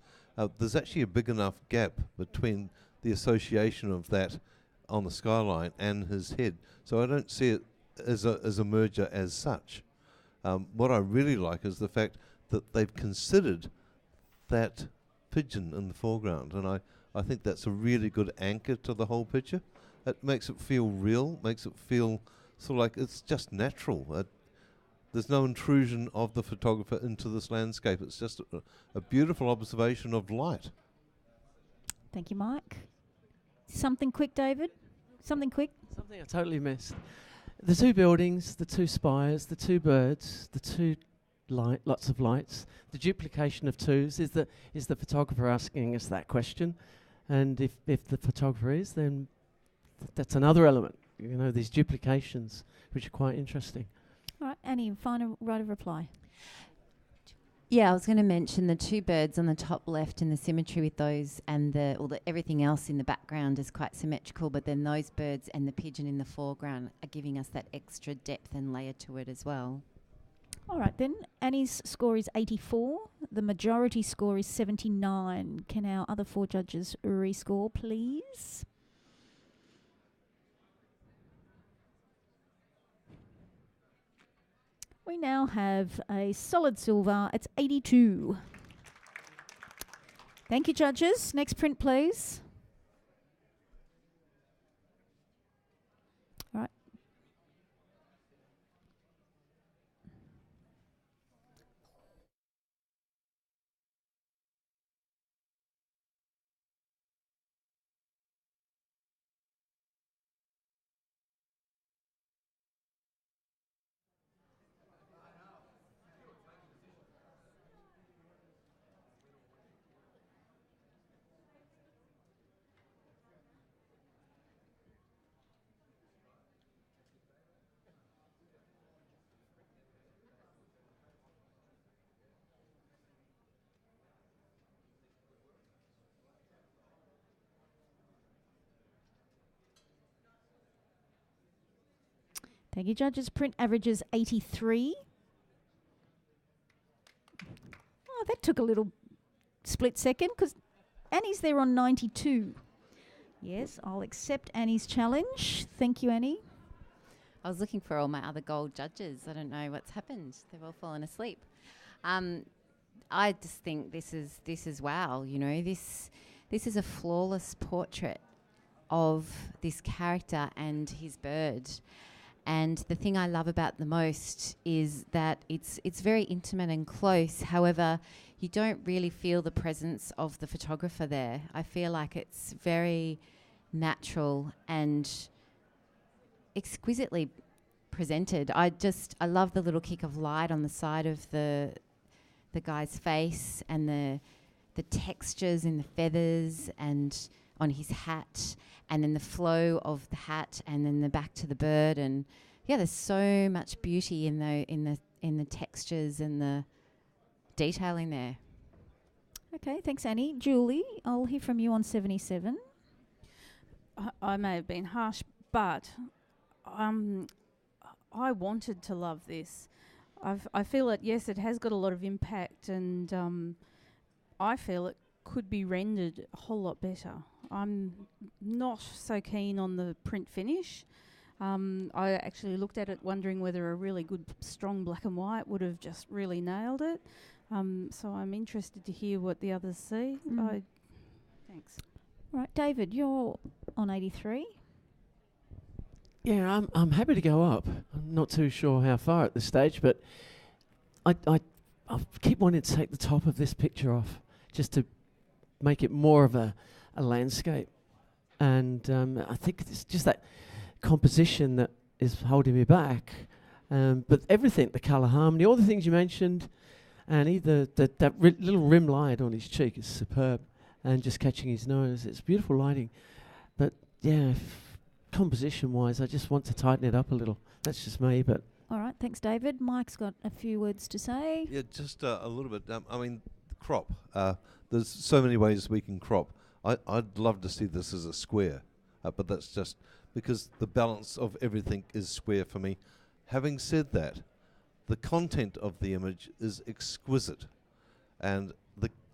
G: there's actually a big enough gap between the association of that on the skyline and his head. So I don't see it as a merger as such. What I really like is the fact that they've considered that pigeon in the foreground, and I think that's a really good anchor to the whole picture. It makes it feel real, makes it feel sort of like it's just natural. There's no intrusion of the photographer into this landscape. It's just a beautiful observation of light.
A: Thank you, Mike. Something quick, David? Something quick?
H: Something I totally missed. The two buildings, the two spires, the two birds, the two lots of lights, the duplication of twos. Is the photographer asking us that question? And if the photographer is, then that's another element. You know, these duplications, which are quite interesting.
A: All right, Annie, final right of reply.
D: Yeah, I was going to mention the two birds on the top left and the symmetry with those, and everything else in the background is quite symmetrical, but then those birds and the pigeon in the foreground are giving us that extra depth and layer to it as well.
A: All right, then. Annie's score is 84. The majority score is 79. Can our other four judges rescore, please? We now have a solid silver. It's 82. Thank you, judges. Next print, please. All right. Thank you, judges. Print averages 83. Oh, that took a little split second because Annie's there on 92. Yes, I'll accept Annie's challenge. Thank you, Annie.
D: I was looking for all my other gold judges. I don't know what's happened. They've all fallen asleep. I just think this is wow. You know, this is a flawless portrait of this character and his bird. And the thing I love about the most is that it's very intimate and close. However, you don't really feel the presence of the photographer there. I feel like it's very natural and exquisitely presented. I love the little kick of light on the side of the guy's face and the textures in the feathers and on his hat, and then the flow of the hat, and then the back to the bird, and yeah, there's so much beauty in the textures and the detailing there.
A: Okay, thanks, Annie. Julie, I'll hear from you on 77.
C: I may have been harsh, but I wanted to love this. I feel it. Yes, it has got a lot of impact, and I feel it could be rendered a whole lot better. I'm not so keen on the print finish. I actually looked at it wondering whether a really good, strong black and white would have just really nailed it. So I'm interested to hear what the others see. Thanks.
A: All right, David, you're on 83.
H: Yeah, I'm happy to go up. I'm not too sure how far at this stage, but I keep wanting to take the top of this picture off just to make it more of a landscape. And I think it's just that composition that is holding me back. But everything, the colour harmony, all the things you mentioned, and that little rim light on his cheek is superb, and just catching his nose, it's beautiful lighting. But yeah, composition-wise, I just want to tighten it up a little. That's just me, but...
A: All right, thanks, David. Mike's got a few words to say.
G: Yeah, just a little bit. I mean, the crop. There's so many ways we can crop. I'd love to see this as a square, but that's just because the balance of everything is square for me. Having said that, the content of the image is exquisite, and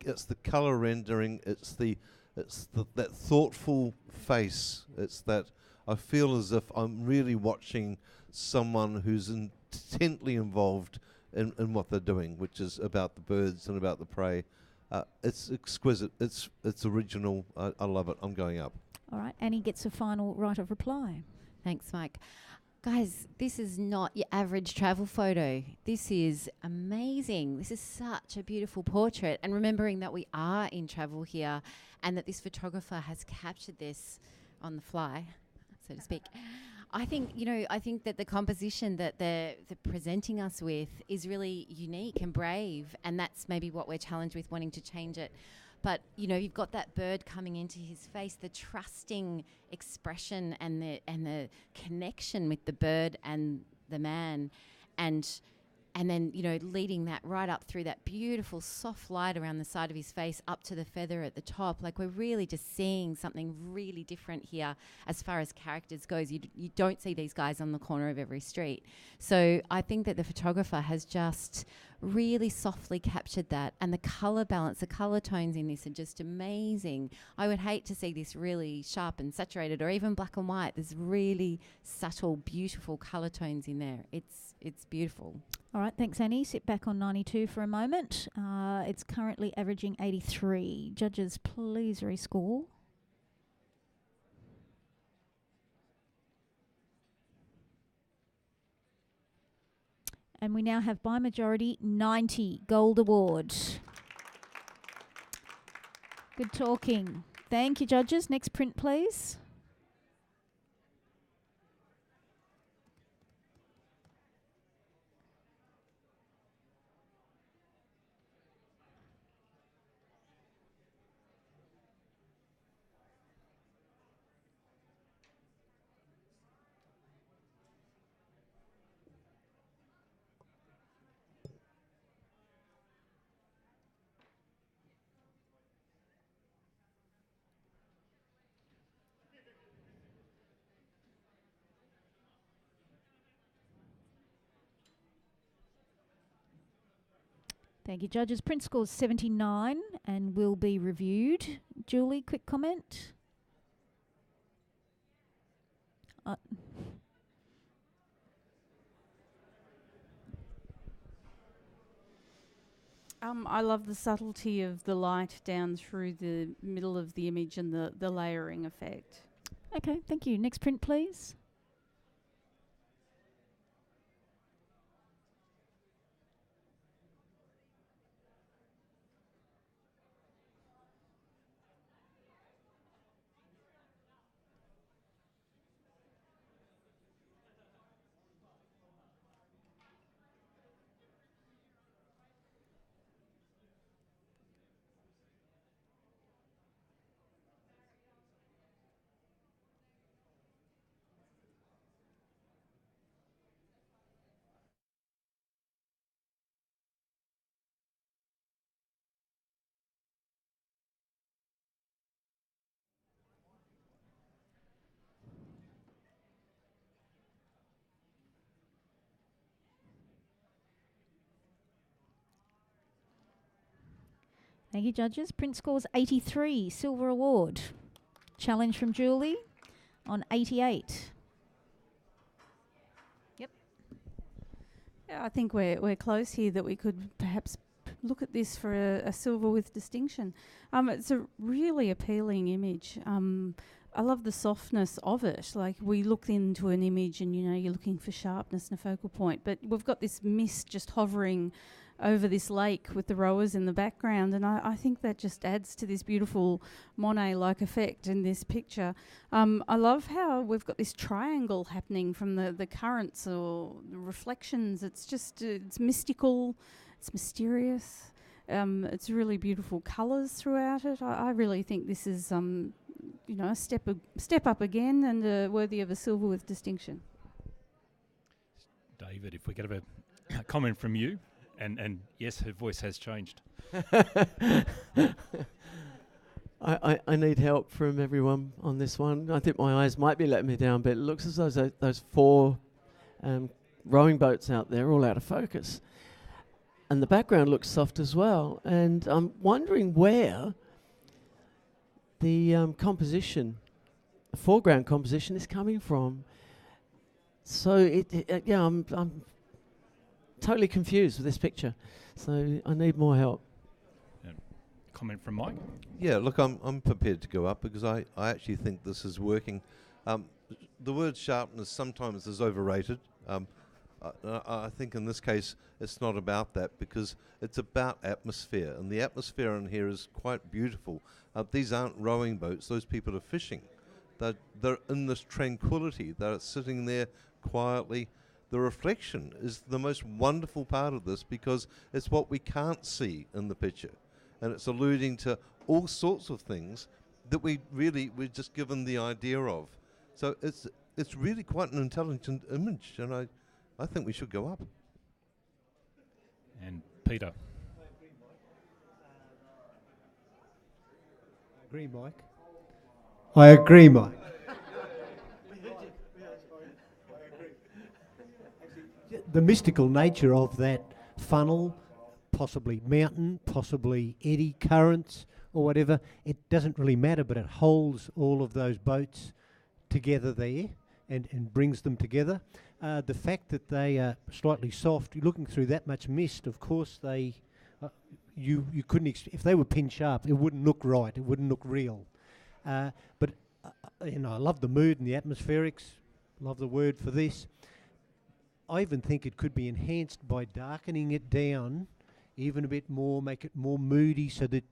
G: it's the color rendering. It's that thoughtful face. It's that I feel as if I'm really watching someone who's intently involved in what they're doing, which is about the birds and about the prey. It's exquisite. It's original. I love it. I'm going up.
A: All right, Annie gets a final right of reply.
D: Thanks, Mike. Guys, this is not your average travel photo. This is amazing. This is such a beautiful portrait. And remembering that we are in travel here and that this photographer has captured this on the fly, so to speak. I think that the composition that they're presenting us with is really unique and brave. And that's maybe what we're challenged with, wanting to change it. But, you've got that bird coming into his face, the trusting expression and the connection with the bird and the man. And then, leading that right up through that beautiful soft light around the side of his face up to the feather at the top. Like, we're really just seeing something really different here as far as characters goes. You don't see these guys on the corner of every street. So I think that the photographer has just really softly captured that. And the colour balance, the colour tones in this are just amazing. I would hate to see this really sharp and saturated or even black and white. There's really subtle, beautiful colour tones in there. It's beautiful.
A: All right, thanks, Annie. Sit back on 92 for a moment. It's currently averaging 83. Judges, please rescore. And we now have by majority 90 Gold Award. Good talking. Thank you, judges. Next print, please. Thank you, judges. Print score's 79 and will be reviewed. Julie, quick comment?
C: I love the subtlety of the light down through the middle of the image and the layering effect.
A: Okay, thank you. Next print, please. Thank you, judges. Print score's 83, Silver Award. Challenge from Julie on 88. Yep.
C: Yeah, I think we're close here that we could perhaps look at this for a silver with distinction. It's a really appealing image. I love the softness of it. Like, we look into an image and, you're looking for sharpness and a focal point, but we've got this mist just hovering over this lake with the rowers in the background, and I think that just adds to this beautiful Monet-like effect in this picture. I love how we've got this triangle happening from the currents or the reflections. It's just it's mystical, it's mysterious. It's really beautiful colours throughout it. I really think this is a step up again and worthy of a silver with distinction.
J: David, if we could have a comment from you. And yes, her voice has changed.
H: I need help from everyone on this one. I think my eyes might be letting me down, but it looks as though those four rowing boats out there are all out of focus. And the background looks soft as well. And I'm wondering where the composition, the foreground composition is coming from. So I'm totally confused with this picture, so I need more help.
J: Comment from Mike?
G: Yeah, look, I'm prepared to go up because I actually think this is working. the word sharpness sometimes is overrated. I think in this case it's not about that, because it's about atmosphere, and the atmosphere in here is quite beautiful. These aren't rowing boats; those people are fishing. They're in this tranquility. They're sitting there quietly. The reflection is the most wonderful part of this, because it's what we can't see in the picture, and it's alluding to all sorts of things that we're just given the idea of. So it's really quite an intelligent image, and I think we should go up.
J: And Peter.
I: Agree, Mike. I agree, Mike. The mystical nature of that funnel, possibly mountain, possibly eddy currents or whatever, it doesn't really matter, but it holds all of those boats together there and brings them together. The fact that they are slightly soft, looking through that much mist, of course they, you couldn't, if they were pin sharp, it wouldn't look right, it wouldn't look real. But I love the mood and the atmospherics, love the word for this. I even think it could be enhanced by darkening it down even a bit more, make it more moody, so that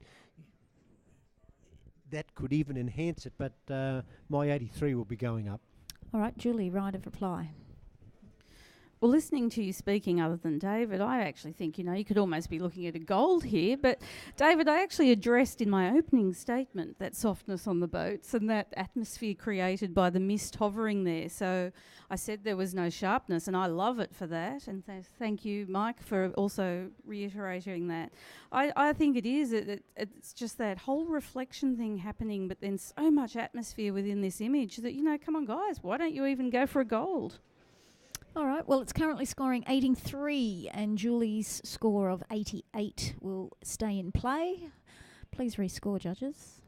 I: that could even enhance it. But my 83 will be going up.
A: All right, Julie, right of reply.
C: Well, listening to you speaking, other than David, I actually think, you could almost be looking at a gold here. But, David, I actually addressed in my opening statement that softness on the boats and that atmosphere created by the mist hovering there. So I said there was no sharpness, and I love it for that. And thank you, Mike, for also reiterating that. I think it is. It's just that whole reflection thing happening, but then so much atmosphere within this image that, come on, guys, why don't you even go for a gold?
A: All right, well, it's currently scoring 83, and Julie's score of 88 will stay in play. Please rescore, judges.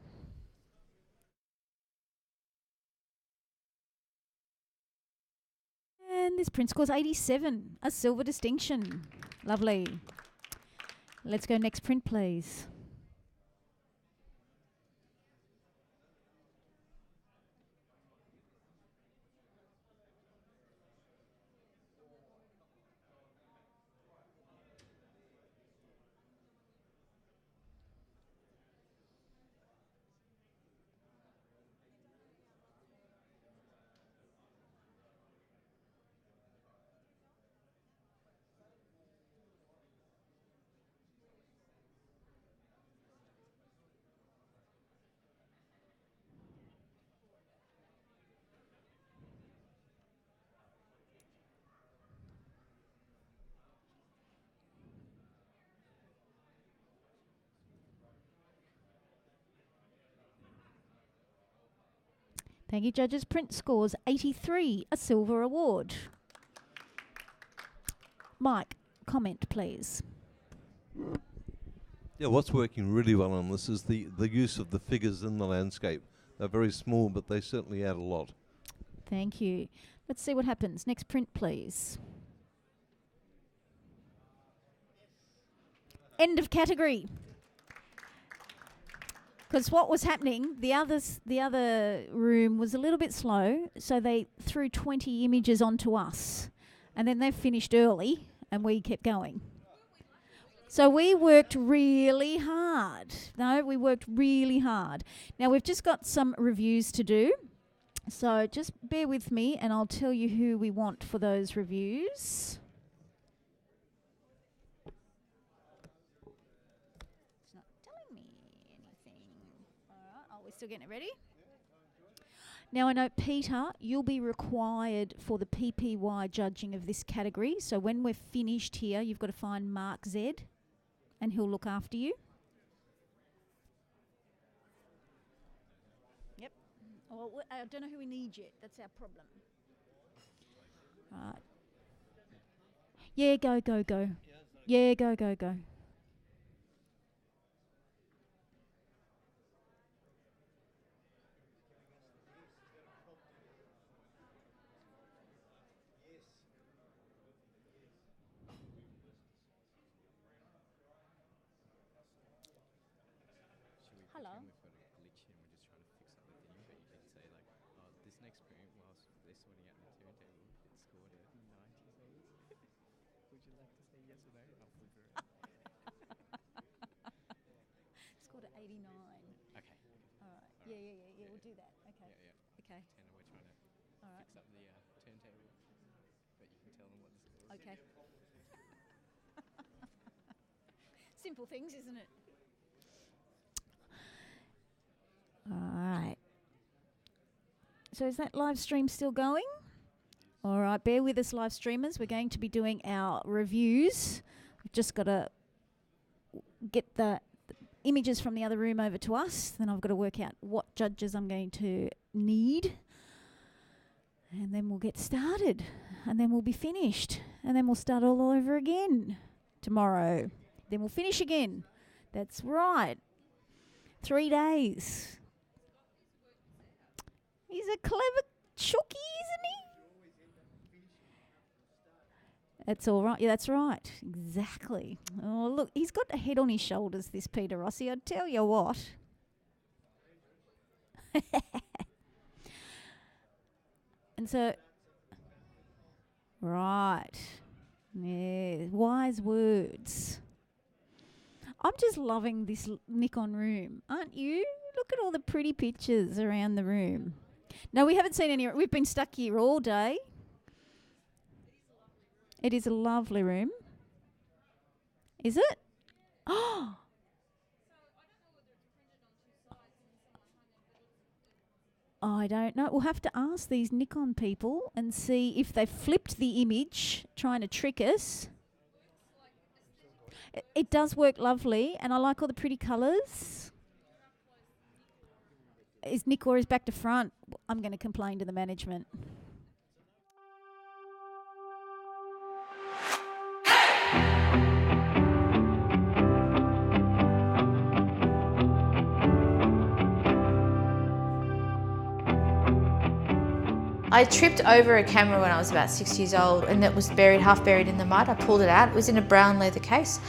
A: And this print scores 87, a silver distinction. Lovely. Let's go next print, please. Thank you, judges. Print scores 83, a silver award. Mike, comment, please.
G: Yeah, what's working really well on this is the use of the figures in the landscape. They're very small, but they certainly add a lot.
A: Thank you. Let's see what happens. Next print, please. End of category. Because what was happening, the other room was a little bit slow, so they threw 20 images onto us. And then they finished early, and we kept going. So we worked really hard. We worked really hard. Now, we've just got some reviews to do. So just bear with me, and I'll tell you who we want for those reviews. It's not telling me anything. All right, we're still getting it ready. Now, I know, Peter, you'll be required for the PPY judging of this category. So when we're finished here, you've got to find Mark Z, and he'll look after you. Yep. Well, I don't know who we need yet. That's our problem. Right. Yeah, go. Yeah, go. Hello.
K: sorting out the turntable, it scored a 90. Would you like to say yes or no? I'll flip it around.
A: Scored at 89.
K: Okay.
A: All right. Yeah. We'll do that. Okay.
K: Yeah.
A: Okay.
K: Pretend we're trying to
A: All right.
K: fix up the turntable, but you can tell them what the score is.
A: Okay. Simple things, isn't it? All right. So is that live stream still going? All right, bear with us, live streamers. We're going to be doing our reviews. We've just got to get the images from the other room over to us. Then I've got to work out what judges I'm going to need. And then we'll get started. And then we'll be finished. And then we'll start all over again tomorrow. Then we'll finish again. That's right. 3 days. He's a clever chooky, isn't he? That's all right. Yeah, that's right. Exactly. Oh, look, he's got a head on his shoulders, this Peter Rossi. I'd tell you what. And so, right. Yeah, wise words. I'm just loving this Nikon room, aren't you? Look at all the pretty pictures around the room. No, we haven't seen any. We've been stuck here all day. It is a lovely room. Is it? Oh! I don't know. We'll have to ask these Nikon people and see if they flipped the image, trying to trick us. It does work lovely, and I like all the pretty colours. Is Nick or is back to front? I'm going to complain to the management.
L: I tripped over a camera when I was about 6 years old, and it was buried, half buried in the mud. I pulled it out. It was in a brown leather case.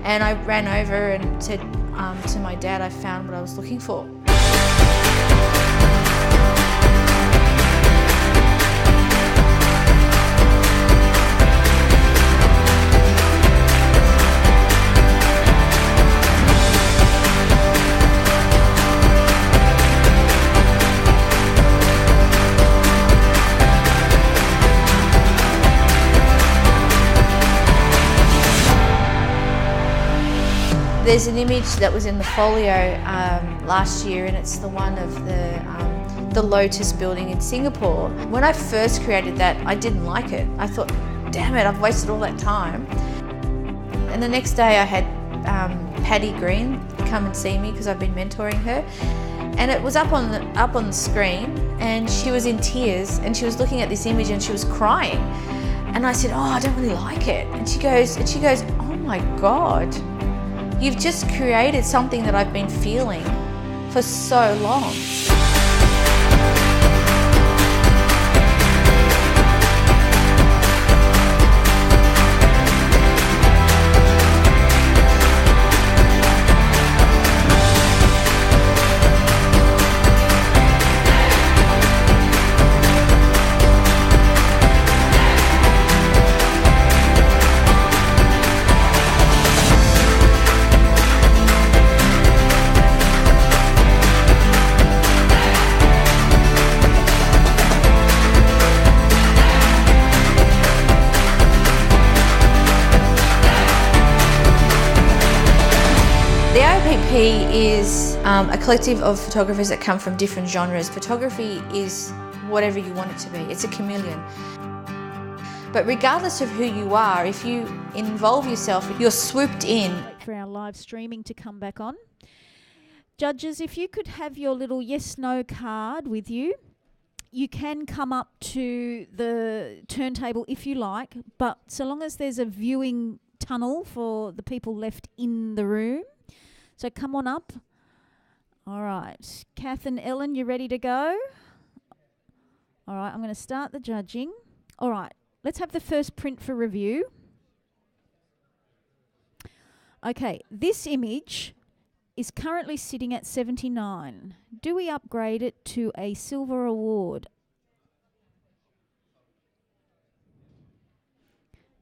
L: And I ran over and said to my dad, I found what I was looking for. There's an image that was in the folio last year, and it's the one of the Lotus building in Singapore. When I first created that, I didn't like it. I thought, damn it, I've wasted all that time. And the next day I had Paddy Green come and see me because I've been mentoring her. And it was up on the screen, and she was in tears, and she was looking at this image and she was crying. And I said, oh, I don't really like it. And she goes, oh my God. You've just created something that I've been feeling for so long. The APPA is a collective of photographers that come from different genres. Photography is whatever you want it to be. It's a chameleon. But regardless of who you are, if you involve yourself, you're swooped in.
A: Wait for our live streaming to come back on. Judges, if you could have your little yes/no card with you, you can come up to the turntable if you like, but so long as there's a viewing tunnel for the people left in the room. So come on up. All right. Kath and Ellen, you ready to go? All right, I'm going to start the judging. All right. let's have the first print for review. Okay, this image is currently sitting at 79. Do we upgrade it to a silver award?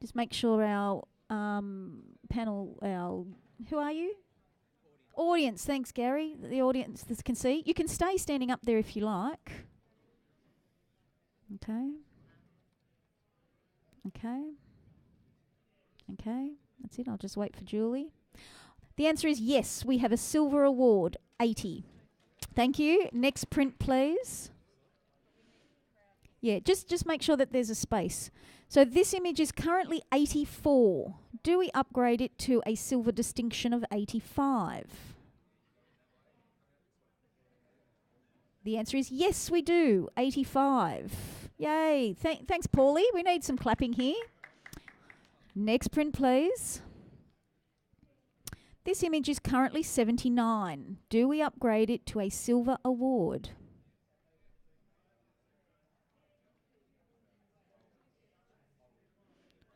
A: Just make sure our panel, who are you? Audience, thanks Gary. The audience can see. You can stay standing up there if you like. Okay. Okay. Okay, that's it. I'll just wait for Julie. The answer is yes, we have a silver award, 80. Thank you. Next print, please. Yeah, just make sure that there's a space. So this image is currently 84. Do we upgrade it to a silver distinction of 85? The answer is yes, we do. 85. Yay. Thanks, Paulie. We need some clapping here. Next print, please. This image is currently 79. Do we upgrade it to a silver award?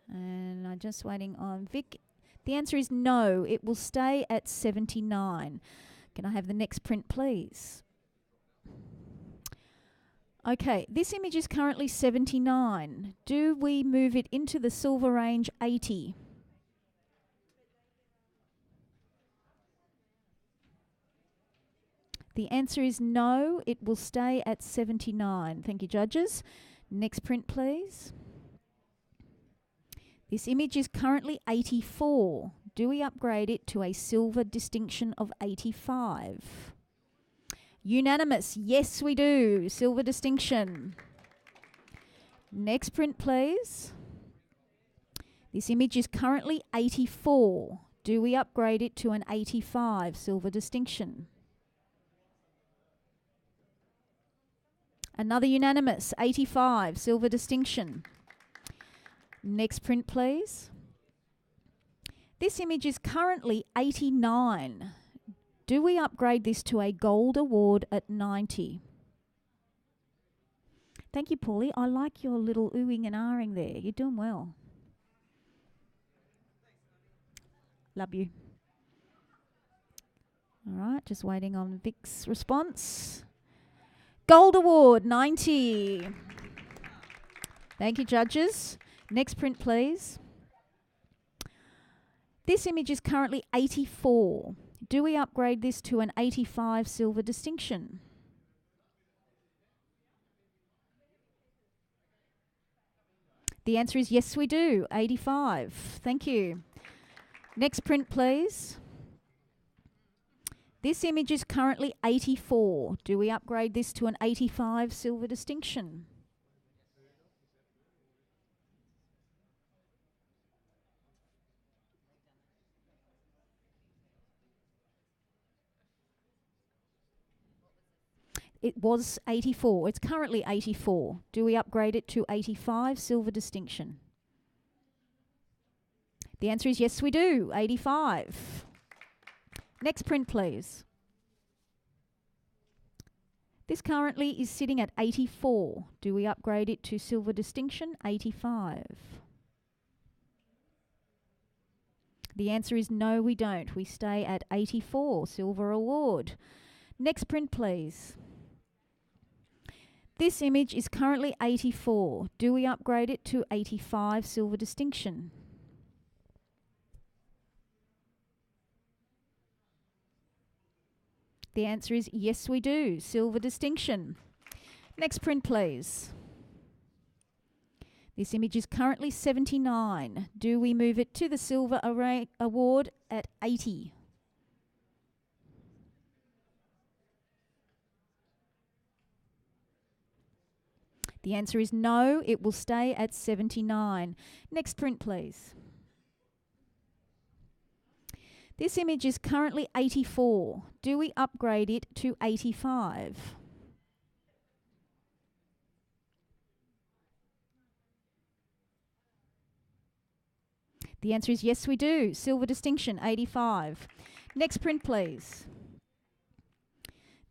A: And I'm just waiting on Vic. The answer is no. It will stay at 79. Can I have the next print, please? Okay, this image is currently 79. Do we move it into the silver range 80? The answer is no, it will stay at 79. Thank you, judges. Next print, please. This image is currently 84. Do we upgrade it to a silver distinction of 85? Unanimous, yes we do. Silver distinction. Next print, please. This image is currently 84. Do we upgrade it to an 85 silver distinction? Another unanimous, 85 silver distinction. Next print, please. This image is currently 89. Do we upgrade this to a gold award at 90? Thank you, Paulie. I like your little oohing and ahhing there. You're doing well. Love you. All right, just waiting on Vic's response. Gold award, 90. Thank you, judges. Next print, please. This image is currently 84. Do we upgrade this to an 85 silver distinction? The answer is yes, we do. 85. Thank you. Next print, please. This image is currently 84. Do we upgrade this to an 85 silver distinction? It was 84. It's currently 84. Do we upgrade it to 85 silver distinction? The answer is yes, we do. 85. Next print, please. This currently is sitting at 84. Do we upgrade it to silver distinction? 85. The answer is no, we don't. We stay at 84, silver award. Next print, please. This image is currently 84. Do we upgrade it to 85 silver distinction? The answer is yes, we do. Silver distinction. Next print, please. This image is currently 79. Do we move it to the silver award at 80? The answer is no, it will stay at 79. Next print, please. This image is currently 84. Do we upgrade it to 85? The answer is yes, we do. Silver distinction, 85. Next print, please.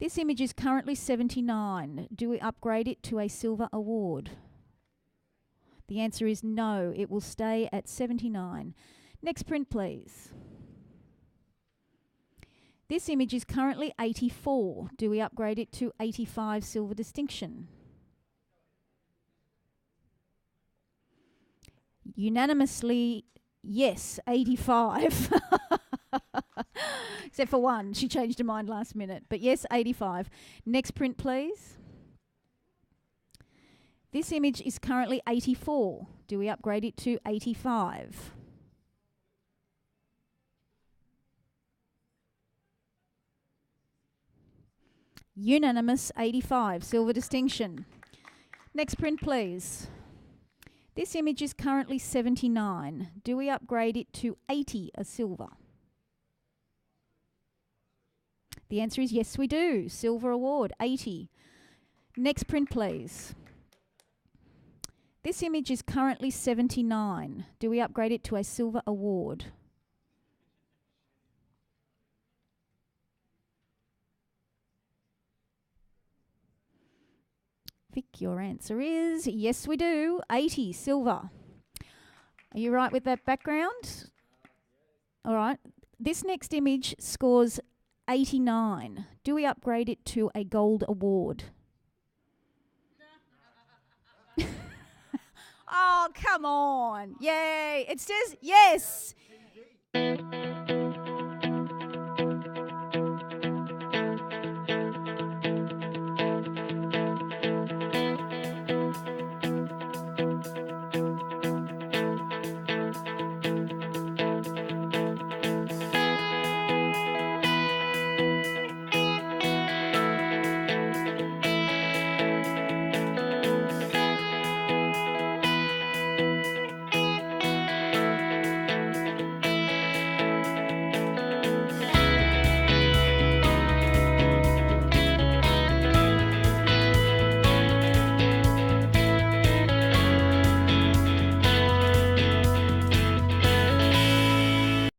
A: This image is currently 79. Do we upgrade it to a silver award? The answer is no, it will stay at 79. Next print, please. This image is currently 84. Do we upgrade it to 85 silver distinction? Unanimously, yes, 85. Except for one, she changed her mind last minute. But yes, 85. Next print, please. This image is currently 84. Do we upgrade it to 85? Unanimous, 85, silver distinction. Next print, please. This image is currently 79. Do we upgrade it to 80, a silver? The answer is yes, we do. Silver award, 80. Next print, please. This image is currently 79. Do we upgrade it to a silver award? Vic, your answer is yes, we do. 80, silver. Are you right with that background? All right. This next image scores 89. Do we upgrade it to a gold award? Oh, come on. Yay. It says yes.